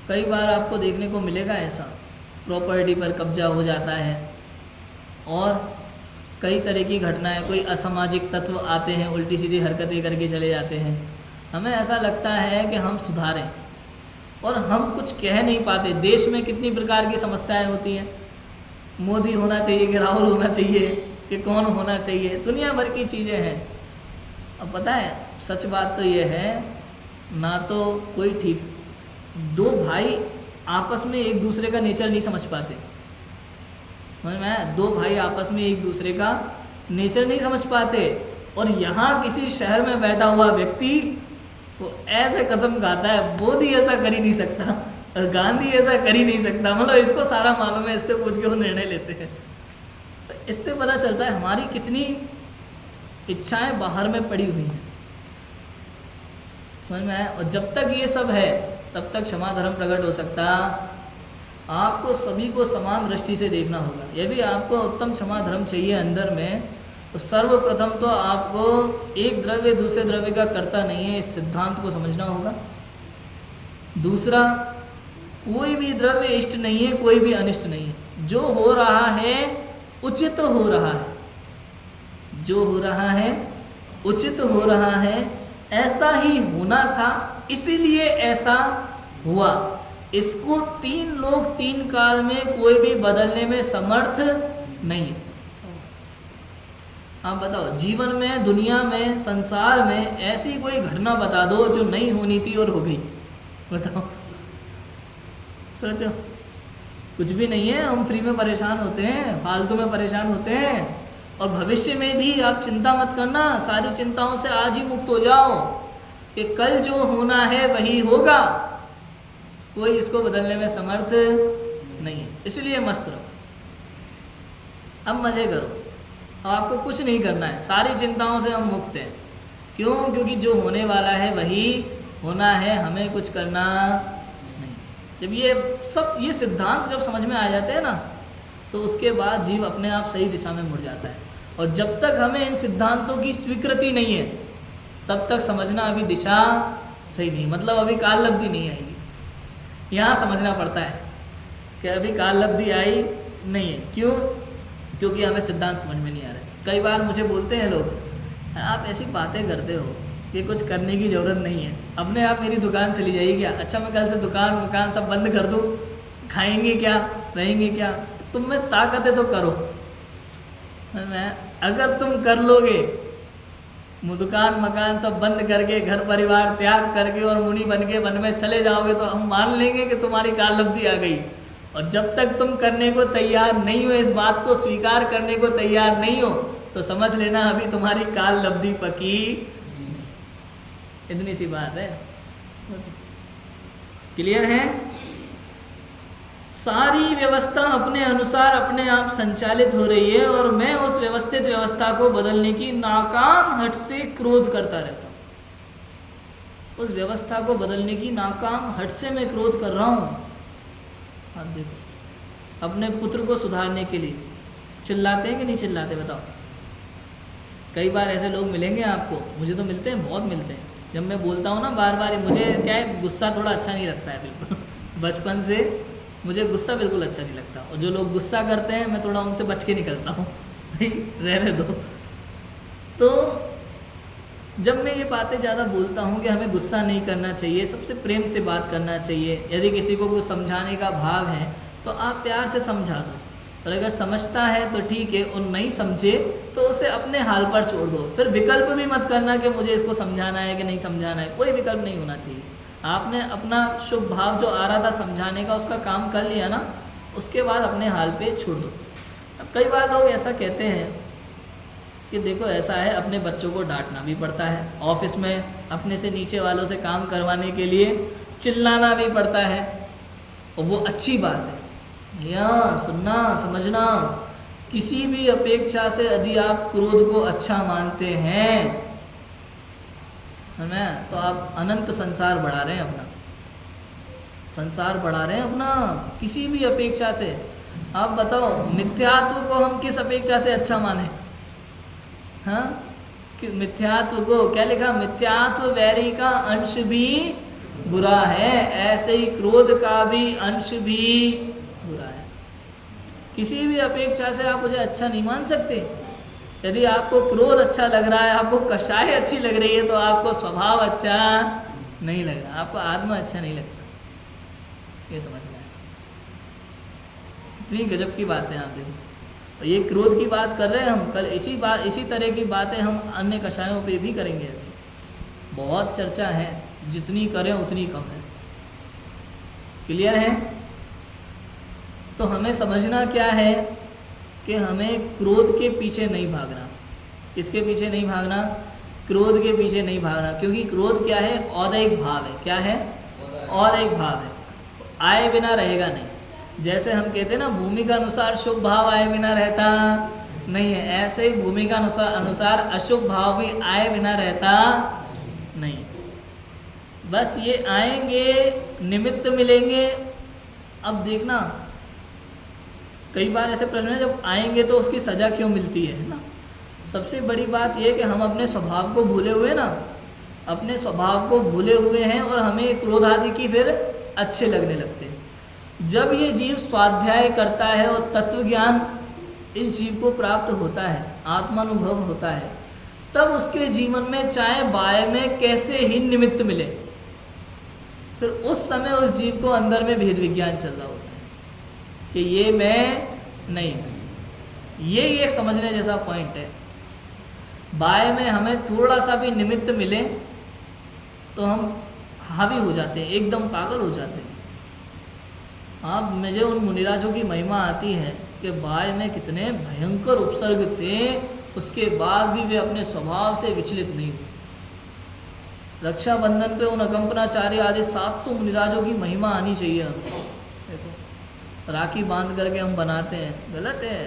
कई बार आपको देखने को मिलेगा ऐसा, प्रॉपर्टी पर कब्जा हो जाता है और कई तरह की घटनाएं, कोई असामाजिक तत्व आते हैं, उल्टी सीधी हरकतें करके चले जाते हैं। हमें ऐसा लगता है कि हम सुधारें और हम कुछ कह नहीं पाते। देश में कितनी प्रकार की समस्याएं होती हैं, मोदी होना चाहिए कि राहुल होना चाहिए कि कौन होना चाहिए, दुनिया भर की चीज़ें हैं। अब पता है, सच बात तो ये है, ना तो कोई ठीक, दो भाई आपस में एक दूसरे का नेचर नहीं समझ पाते। समझ में आया? दो भाई आपस में एक दूसरे का नेचर नहीं समझ पाते, और यहाँ किसी शहर में बैठा हुआ व्यक्ति वो ऐसे कसम खाता है, मोदी ऐसा कर ही नहीं सकता, गांधी ऐसा कर ही नहीं सकता, मतलब इसको सारा मालूम है, इससे पूछ के वो निर्णय लेते हैं। तो इससे पता चलता है हमारी कितनी इच्छाएं बाहर में पड़ी हुई हैं। समझ में आया? और जब तक ये सब है तब तक क्षमा धर्म प्रकट हो सकता। आपको सभी को समान दृष्टि से देखना होगा। यदि आपको उत्तम क्षमा धर्म चाहिए अंदर में, तो सर्वप्रथम तो आपको एक द्रव्य दूसरे द्रव्य का कर्ता नहीं है, इस सिद्धांत को समझना होगा। दूसरा, कोई भी द्रव्य इष्ट नहीं है, कोई भी अनिष्ट नहीं है। जो हो रहा है उचित हो रहा है, जो हो रहा है उचित हो रहा है, ऐसा ही होना था इसीलिए ऐसा हुआ। इसको तीन लोग तीन काल में कोई भी बदलने में समर्थ नहीं है। आप बताओ, जीवन में, दुनिया में, संसार में ऐसी कोई घटना बता दो जो नहीं होनी थी और हो गई, बताओ। सोचो, कुछ भी नहीं है। हम फ्री में परेशान होते हैं, फालतू में परेशान होते हैं। और भविष्य में भी आप चिंता मत करना, सारी चिंताओं से आज ही मुक्त हो जाओ कि कल जो होना है वही होगा, कोई इसको बदलने में समर्थ नहीं है। इसलिए मस्त रहो, अब मजे करो। अब आपको कुछ नहीं करना है, सारी चिंताओं से हम मुक्त हैं। क्यों? क्योंकि जो होने वाला है वही होना है, हमें कुछ करना नहीं। जब ये सिद्धांत जब समझ में आ जाते हैं ना, तो उसके बाद जीव अपने आप सही दिशा में मुड़ जाता है। और जब तक हमें इन सिद्धांतों की स्वीकृति नहीं है, तब तक समझना अभी दिशा सही नहीं, मतलब अभी काल लब्धि नहीं आएगी। यहाँ समझना पड़ता है कि अभी काल लब्धि आई नहीं है। क्यों? क्योंकि हमें सिद्धांत समझ में नहीं आ रहे। कई बार मुझे बोलते हैं लोग, आप ऐसी बातें करते हो कि कुछ करने की ज़रूरत नहीं है, अपने आप मेरी दुकान चली जाएगी क्या? अच्छा, मैं कल से दुकान मकान सब बंद कर दूँ, खाएंगे क्या, रहेंगे क्या? तुम में ताकत है तो करो। मैं अगर तुम कर लोगे, दुकान मकान सब बंद करके, घर परिवार त्याग करके और मुनि बन के वन में चले जाओगे, तो हम मान लेंगे कि तुम्हारी काल लब्धि आ गई। और जब तक तुम करने को तैयार नहीं हो, इस बात को स्वीकार करने को तैयार नहीं हो, तो समझ लेना अभी तुम्हारी काल लब्धि पकी। इतनी सी बात है। क्लियर है? सारी व्यवस्था अपने अनुसार अपने आप संचालित हो रही है और मैं उस व्यवस्थित व्यवस्था को बदलने की नाकाम हट से क्रोध करता रहता हूँ। उस व्यवस्था को बदलने की नाकाम हट से मैं क्रोध कर रहा हूँ। आप देखो, अपने पुत्र को सुधारने के लिए चिल्लाते हैं कि नहीं चिल्लाते, बताओ। कई बार ऐसे लोग मिलेंगे आपको, मुझे तो मिलते हैं, बहुत मिलते हैं। जब मैं बोलता हूँ ना बार बार, मुझे क्या है, गुस्सा थोड़ा अच्छा नहीं लगता है बिल्कुल। बचपन से मुझे गुस्सा बिल्कुल अच्छा नहीं लगता, और जो लोग गुस्सा करते हैं मैं थोड़ा उनसे बच के निकलता हूँ, भाई रहने दो। तो जब मैं ये बातें ज़्यादा बोलता हूँ कि हमें गुस्सा नहीं करना चाहिए, सबसे प्रेम से बात करना चाहिए, यदि किसी को कुछ समझाने का भाव है तो आप प्यार से समझा दो, और अगर समझता है तो ठीक है, और नहीं समझे तो उसे अपने हाल पर छोड़ दो। फिर विकल्प भी मत करना कि मुझे इसको समझाना है कि नहीं समझाना है, कोई विकल्प नहीं होना चाहिए। आपने अपना शुभ भाव जो आ रहा था समझाने का, उसका काम कर लिया ना, उसके बाद अपने हाल पे छोड़ दो। अब कई बार लोग ऐसा कहते हैं कि देखो ऐसा है, अपने बच्चों को डांटना भी पड़ता है, ऑफिस में अपने से नीचे वालों से काम करवाने के लिए चिल्लाना भी पड़ता है, और वो अच्छी बात है। या सुनना समझना, किसी भी अपेक्षा से यदि आप क्रोध को अच्छा मानते हैं, है ना, तो आप अनंत संसार बढ़ा रहे हैं, अपना संसार बढ़ा रहे हैं अपना, किसी भी अपेक्षा से। आप बताओ, मिथ्यात्व को हम किस अपेक्षा से अच्छा माने? हाँ, कि मिथ्यात्व को क्या लिखा? मिथ्यात्व वैरी का अंश भी बुरा है, ऐसे ही क्रोध का भी अंश भी बुरा है। किसी भी अपेक्षा से आप मुझे अच्छा नहीं मान सकते। यदि आपको क्रोध अच्छा लग रहा है, आपको कषाय अच्छी लग रही है, तो आपको स्वभाव अच्छा नहीं लग रहा, आपको आत्मा अच्छा नहीं लगता। ये समझना है। कितनी गजब की बातें आप देखो। और ये क्रोध की बात कर रहे हैं हम, कल इसी तरह की बातें हम अन्य कषायों पे भी करेंगे। बहुत चर्चा है, जितनी करें उतनी कम है। क्लियर है? तो हमें समझना क्या है कि हमें क्रोध के पीछे नहीं भागना। किसके पीछे नहीं भागना? क्रोध के पीछे नहीं भागना, क्योंकि क्रोध क्या है? औदैहिक भाव है। क्या है? औदैहिक भाव है, आए बिना रहेगा नहीं। जैसे हम कहते हैं ना, भूमि का अनुसार शुभ भाव आए बिना रहता नहीं है, ऐसे ही भूमि का अनुसार अशुभ भाव भी आए बिना रहता नहीं। बस ये आएंगे, निमित्त मिलेंगे। अब देखना, कई बार ऐसे प्रश्न है, जब आएंगे तो उसकी सज़ा क्यों मिलती है ना। सबसे बड़ी बात यह कि हम अपने स्वभाव को भूले हुए ना, अपने स्वभाव को भूले हुए हैं, और हमें क्रोध आदि की फिर अच्छे लगने लगते हैं। जब ये जीव स्वाध्याय करता है और तत्व ज्ञान इस जीव को प्राप्त होता है, आत्मानुभव होता है, तब उसके जीवन में चाहे बाय में कैसे ही निमित्त मिले, फिर उस समय उस जीव को अंदर में भेद विज्ञान चल रहा होता है कि ये मैं नहीं हूँ। ये एक समझने जैसा पॉइंट है। बाय में हमें थोड़ा सा भी निमित्त मिले तो हम हावी हो जाते हैं, एकदम पागल हो जाते हैं। आप मुझे उन मुनिराजों की महिमा आती है कि बाय में कितने भयंकर उपसर्ग थे, उसके बाद भी वे अपने स्वभाव से विचलित नहीं हुए। रक्षाबंधन पे उन अकंपनाचार्य आदि 700 मुनिराजों की महिमा आनी चाहिए। हम देखो राखी बांध करके हम बनाते हैं, गलत है।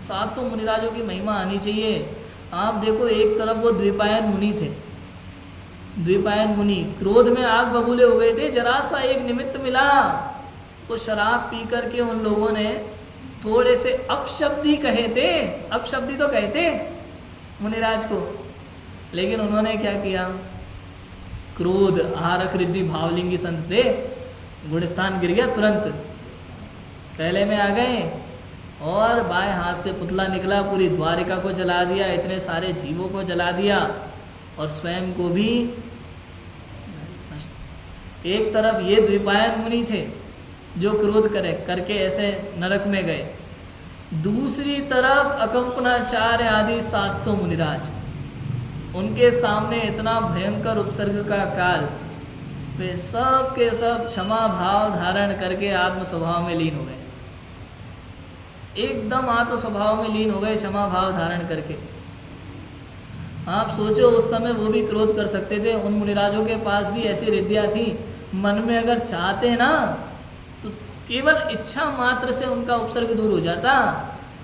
700 मुनिराजों की महिमा आनी चाहिए। आप देखो, एक तरफ वो द्विपायन मुनि थे, द्विपायन मुनि क्रोध में आग बबूले हो गए थे, जरा सा एक निमित्त मिला, वो शराब पी करके उन लोगों ने थोड़े से अपशब्दी कहे थे, अपशब्दी तो कहते मुनिराज को, लेकिन उन्होंने क्या किया, क्रोध आहारक रिद्धि भावलिंगी संत थे, गुणस्थान गिर गया तुरंत, पहले में आ गए और बाएं हाथ से पुतला निकला, पूरी द्वारिका को जला दिया, इतने सारे जीवों को जला दिया और स्वयं को भी। एक तरफ ये द्विपायन मुनि थे जो क्रोध करके ऐसे नरक में गए, दूसरी तरफ अकंपनाचार्य आदि 700 मुनिराज, उनके सामने इतना भयंकर उपसर्ग का काल, वे सब के सब क्षमा भाव धारण करके आत्म स्वभाव में लीन हो गए, एकदम आत्म स्वभाव में लीन हो गए क्षमा भाव धारण करके। आप सोचो, उस समय वो भी क्रोध कर सकते थे, उन मुनिराजों के पास भी ऐसी रिद्धियाँ थी, मन में अगर चाहते ना तो केवल इच्छा मात्र से उनका उपसर्ग दूर हो जाता,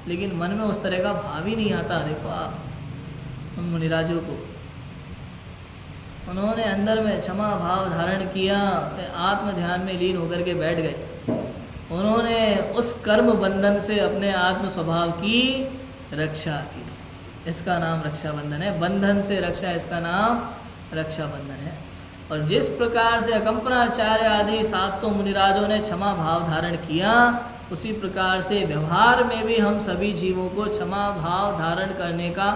लेकिन मन में उस तरह का भाव ही नहीं आता। देखो आप उन मुनिराजों को, उन्होंने अंदर में क्षमा भाव धारण किया, आत्म ध्यान में लीन होकर के बैठ गए। उन्होंने उस कर्म बंधन से अपने आत्म स्वभाव की रक्षा की। इसका नाम रक्षाबंधन है, बंधन से रक्षा, इसका नाम रक्षाबंधन है। और जिस प्रकार से अकंपनाचार्य आदि 700 मुनिराजों ने क्षमा भाव धारण किया, उसी प्रकार से व्यवहार में भी हम सभी जीवों को क्षमा भाव धारण करने का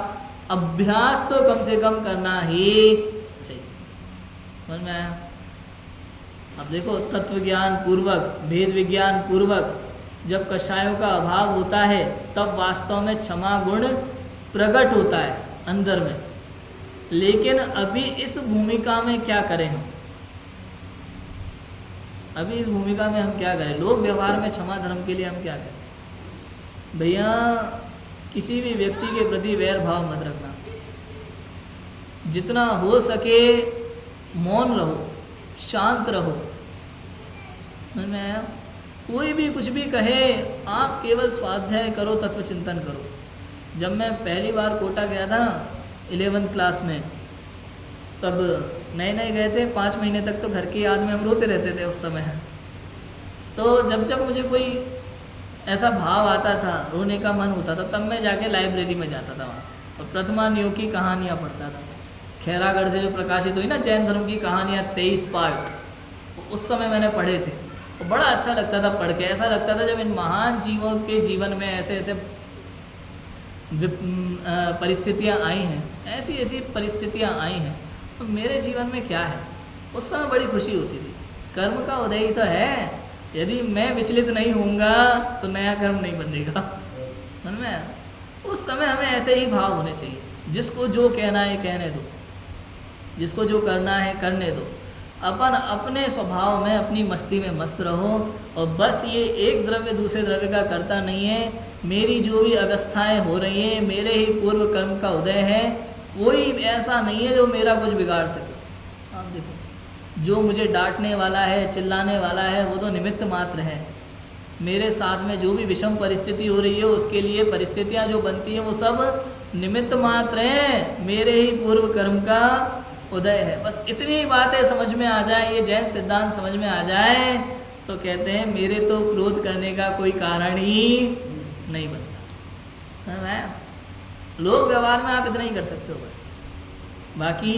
अभ्यास तो कम से कम करना ही चाहिए। समझ में आया? अब देखो, तत्व ज्ञान पूर्वक, भेद विज्ञान पूर्वक जब कषायों का अभाव होता है, तब वास्तव में क्षमा गुण प्रकट होता है अंदर में। लेकिन अभी इस भूमिका में क्या करें हम? अभी इस भूमिका में हम क्या करें? लोक व्यवहार में क्षमा धर्म के लिए हम क्या करें? भैया, किसी भी व्यक्ति के प्रति वैर भाव मत रखना, जितना हो सके मौन रहो, शांत रहो। समझ में आया? कोई भी कुछ भी कहे, आप केवल स्वाध्याय करो, तत्व चिंतन करो। जब मैं पहली बार कोटा गया था 11th क्लास में, तब नए नए गए थे, 5 महीने तक तो घर की याद में हम रोते रहते थे उस समय। तो जब जब मुझे कोई ऐसा भाव आता था, रोने का मन होता था, तब मैं जाके लाइब्रेरी में जाता था वहाँ, और प्रथमा नियोग की कहानियाँ पढ़ता था। खैरागढ़ से जो प्रकाशित हुई ना जैन धर्म की कहानियाँ, 23 पार्ट, उस समय मैंने पढ़े थे। तो बड़ा अच्छा लगता था पढ़ के। ऐसा लगता था जब इन महान जीवों के जीवन में ऐसे ऐसे परिस्थितियाँ आई हैं, ऐसी ऐसी परिस्थितियाँ आई हैं, तो मेरे जीवन में क्या है? उस समय बड़ी खुशी होती थी। कर्म का उदय ही तो है, यदि मैं विचलित नहीं होऊंगा तो नया कर्म नहीं बनेगा। समझ में? उस समय हमें ऐसे ही भाव होने चाहिए, जिसको जो कहना है कहने दो, जिसको जो करना है करने दो, अपन अपने स्वभाव में अपनी मस्ती में मस्त रहो। और बस ये एक द्रव्य दूसरे द्रव्य का करता नहीं है। मेरी जो भी अवस्थाएं हो रही हैं, मेरे ही पूर्व कर्म का उदय है, कोई ऐसा नहीं है जो मेरा कुछ बिगाड़ सके। आप देखो, जो मुझे डांटने वाला है, चिल्लाने वाला है, वो तो निमित्त मात्र है। मेरे साथ में जो भी विषम परिस्थिति हो रही है, उसके लिए परिस्थितियाँ जो बनती हैं वो सब निमित्त मात्र हैं, मेरे ही पूर्व कर्म का उदय है। बस इतनी बातें समझ में आ जाए, ये जैन सिद्धांत समझ में आ जाए, तो कहते हैं मेरे तो क्रोध करने का कोई कारण ही नहीं बनता। मैं लोक व्यवहार में आप इतना ही कर सकते हो बस। बाकी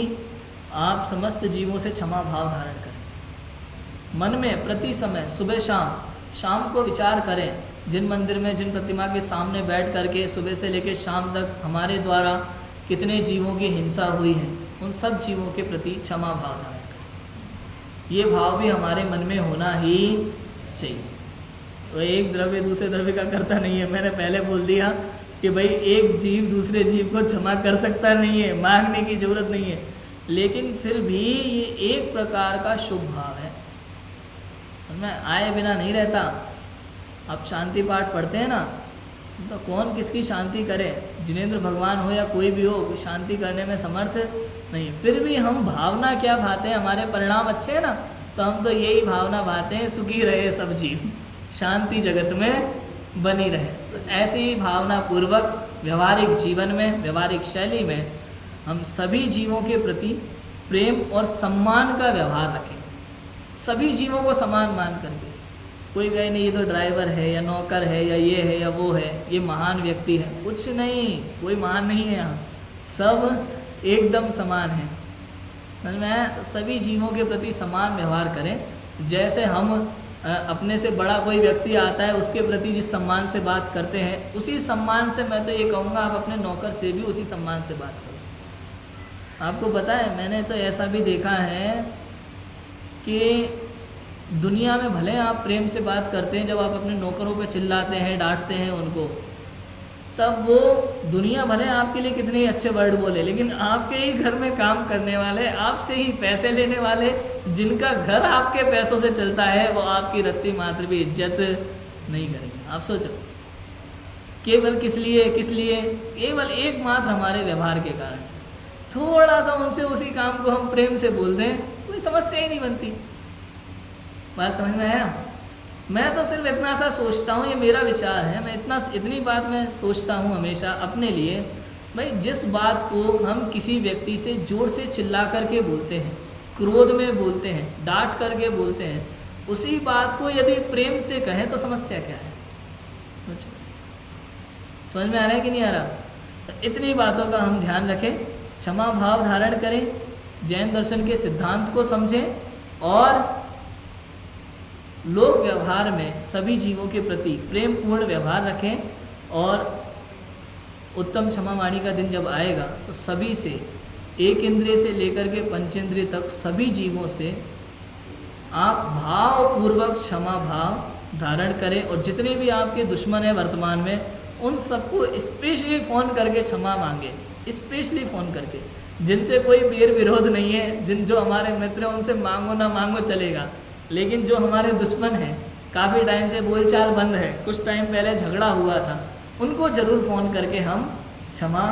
आप समस्त जीवों से क्षमा भाव धारण करें। मन में प्रति समय सुबह शाम शाम को विचार करें, जिन मंदिर में जिन प्रतिमा के सामने बैठ करके सुबह से लेकर शाम तक हमारे द्वारा कितने जीवों की हिंसा हुई है, उन सब जीवों के प्रति क्षमा भाव धारण करें। ये भाव भी हमारे मन में होना ही चाहिए। तो एक द्रव्य दूसरे द्रव्य का करता नहीं है। मैंने पहले बोल दिया कि भाई एक जीव दूसरे जीव को क्षमा कर सकता नहीं है, मांगने की जरूरत नहीं है, लेकिन फिर भी ये एक प्रकार का शुभ भाव है। मैं आए बिना नहीं रहता। आप शांति पाठ पढ़ते हैं ना, तो कौन किसकी शांति करे, जिनेंद्र भगवान हो या कोई भी हो, शांति करने में समर्थ नहीं। फिर भी हम भावना क्या भाते हैं, हमारे परिणाम अच्छे हैं ना, तो हम तो यही भावना भाते हैं, सुखी रहे सब जीव, शांति जगत में बनी रहे। तो ऐसी ही भावना पूर्वक व्यवहारिक जीवन में, व्यवहारिक शैली में हम सभी जीवों के प्रति प्रेम और सम्मान का व्यवहार रखें। सभी जीवों को समान मान करके, कोई कहे नहीं ये तो ड्राइवर है या नौकर है या ये है या वो है, ये महान व्यक्ति है, कुछ नहीं, कोई महान नहीं है यहाँ, सब एकदम समान है। समझ में आया? तो सभी जीवों के प्रति समान व्यवहार करें। जैसे हम अपने से बड़ा कोई व्यक्ति आता है, उसके प्रति जिस सम्मान से बात करते हैं, उसी सम्मान से मैं तो ये कहूँगा आप अपने नौकर से भी उसी सम्मान से बात करो। आपको पता है, मैंने तो ऐसा भी देखा है कि दुनिया में भले आप प्रेम से बात करते हैं, जब आप अपने नौकरों पे चिल्लाते हैं, डांटते हैं उनको, तब वो दुनिया भले आपके लिए कितने ही अच्छे वर्ड बोले, लेकिन आपके ही घर में काम करने वाले, आपसे ही पैसे लेने वाले, जिनका घर आपके पैसों से चलता है, वो आपकी रत्ती मात्र भी इज्जत नहीं करेंगे। आप सोचो, केवल किस लिए? केवल एकमात्र हमारे व्यवहार के कारण। थोड़ा सा उनसे उसी काम को हम प्रेम से बोल दें, कोई समस्या ही नहीं बनती। बात समझ में आया? मैं तो सिर्फ इतना सा सोचता हूँ, ये मेरा विचार है, मैं इतनी बात मैं सोचता हूँ हमेशा अपने लिए, भाई जिस बात को हम किसी व्यक्ति से जोर से चिल्ला करके बोलते हैं, क्रोध में बोलते हैं, डांट करके बोलते हैं, उसी बात को यदि प्रेम से कहें तो समस्या क्या है? समझ में आ रहा है कि नहीं आ रहा? तो इतनी बातों का हम ध्यान रखें, क्षमा भाव धारण करें, जैन दर्शन के सिद्धांत को समझें और लोक व्यवहार में सभी जीवों के प्रति प्रेम पूर्ण व्यवहार रखें। और उत्तम क्षमा वाणी का दिन जब आएगा तो सभी से, एक इंद्रिय से लेकर के पंचेंद्रिय तक सभी जीवों से आप भावपूर्वक क्षमा भाव धारण करें। और जितने भी आपके दुश्मन हैं वर्तमान में, उन सबको स्पेशली फ़ोन करके क्षमा मांगे, स्पेशली फ़ोन करके। जिनसे कोई बैर विरोध नहीं है, जो हमारे मित्र हैं, उनसे मांगो ना मांगो चलेगा, लेकिन जो हमारे दुश्मन हैं, काफ़ी टाइम से बोलचाल बंद है, कुछ टाइम पहले झगड़ा हुआ था, उनको ज़रूर फ़ोन करके हम क्षमा,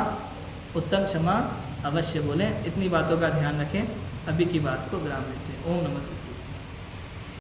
उत्तम क्षमा अवश्य बोलें। इतनी बातों का ध्यान रखें। अभी की बात को विराम देते हैं। ओम नमः शिवाय।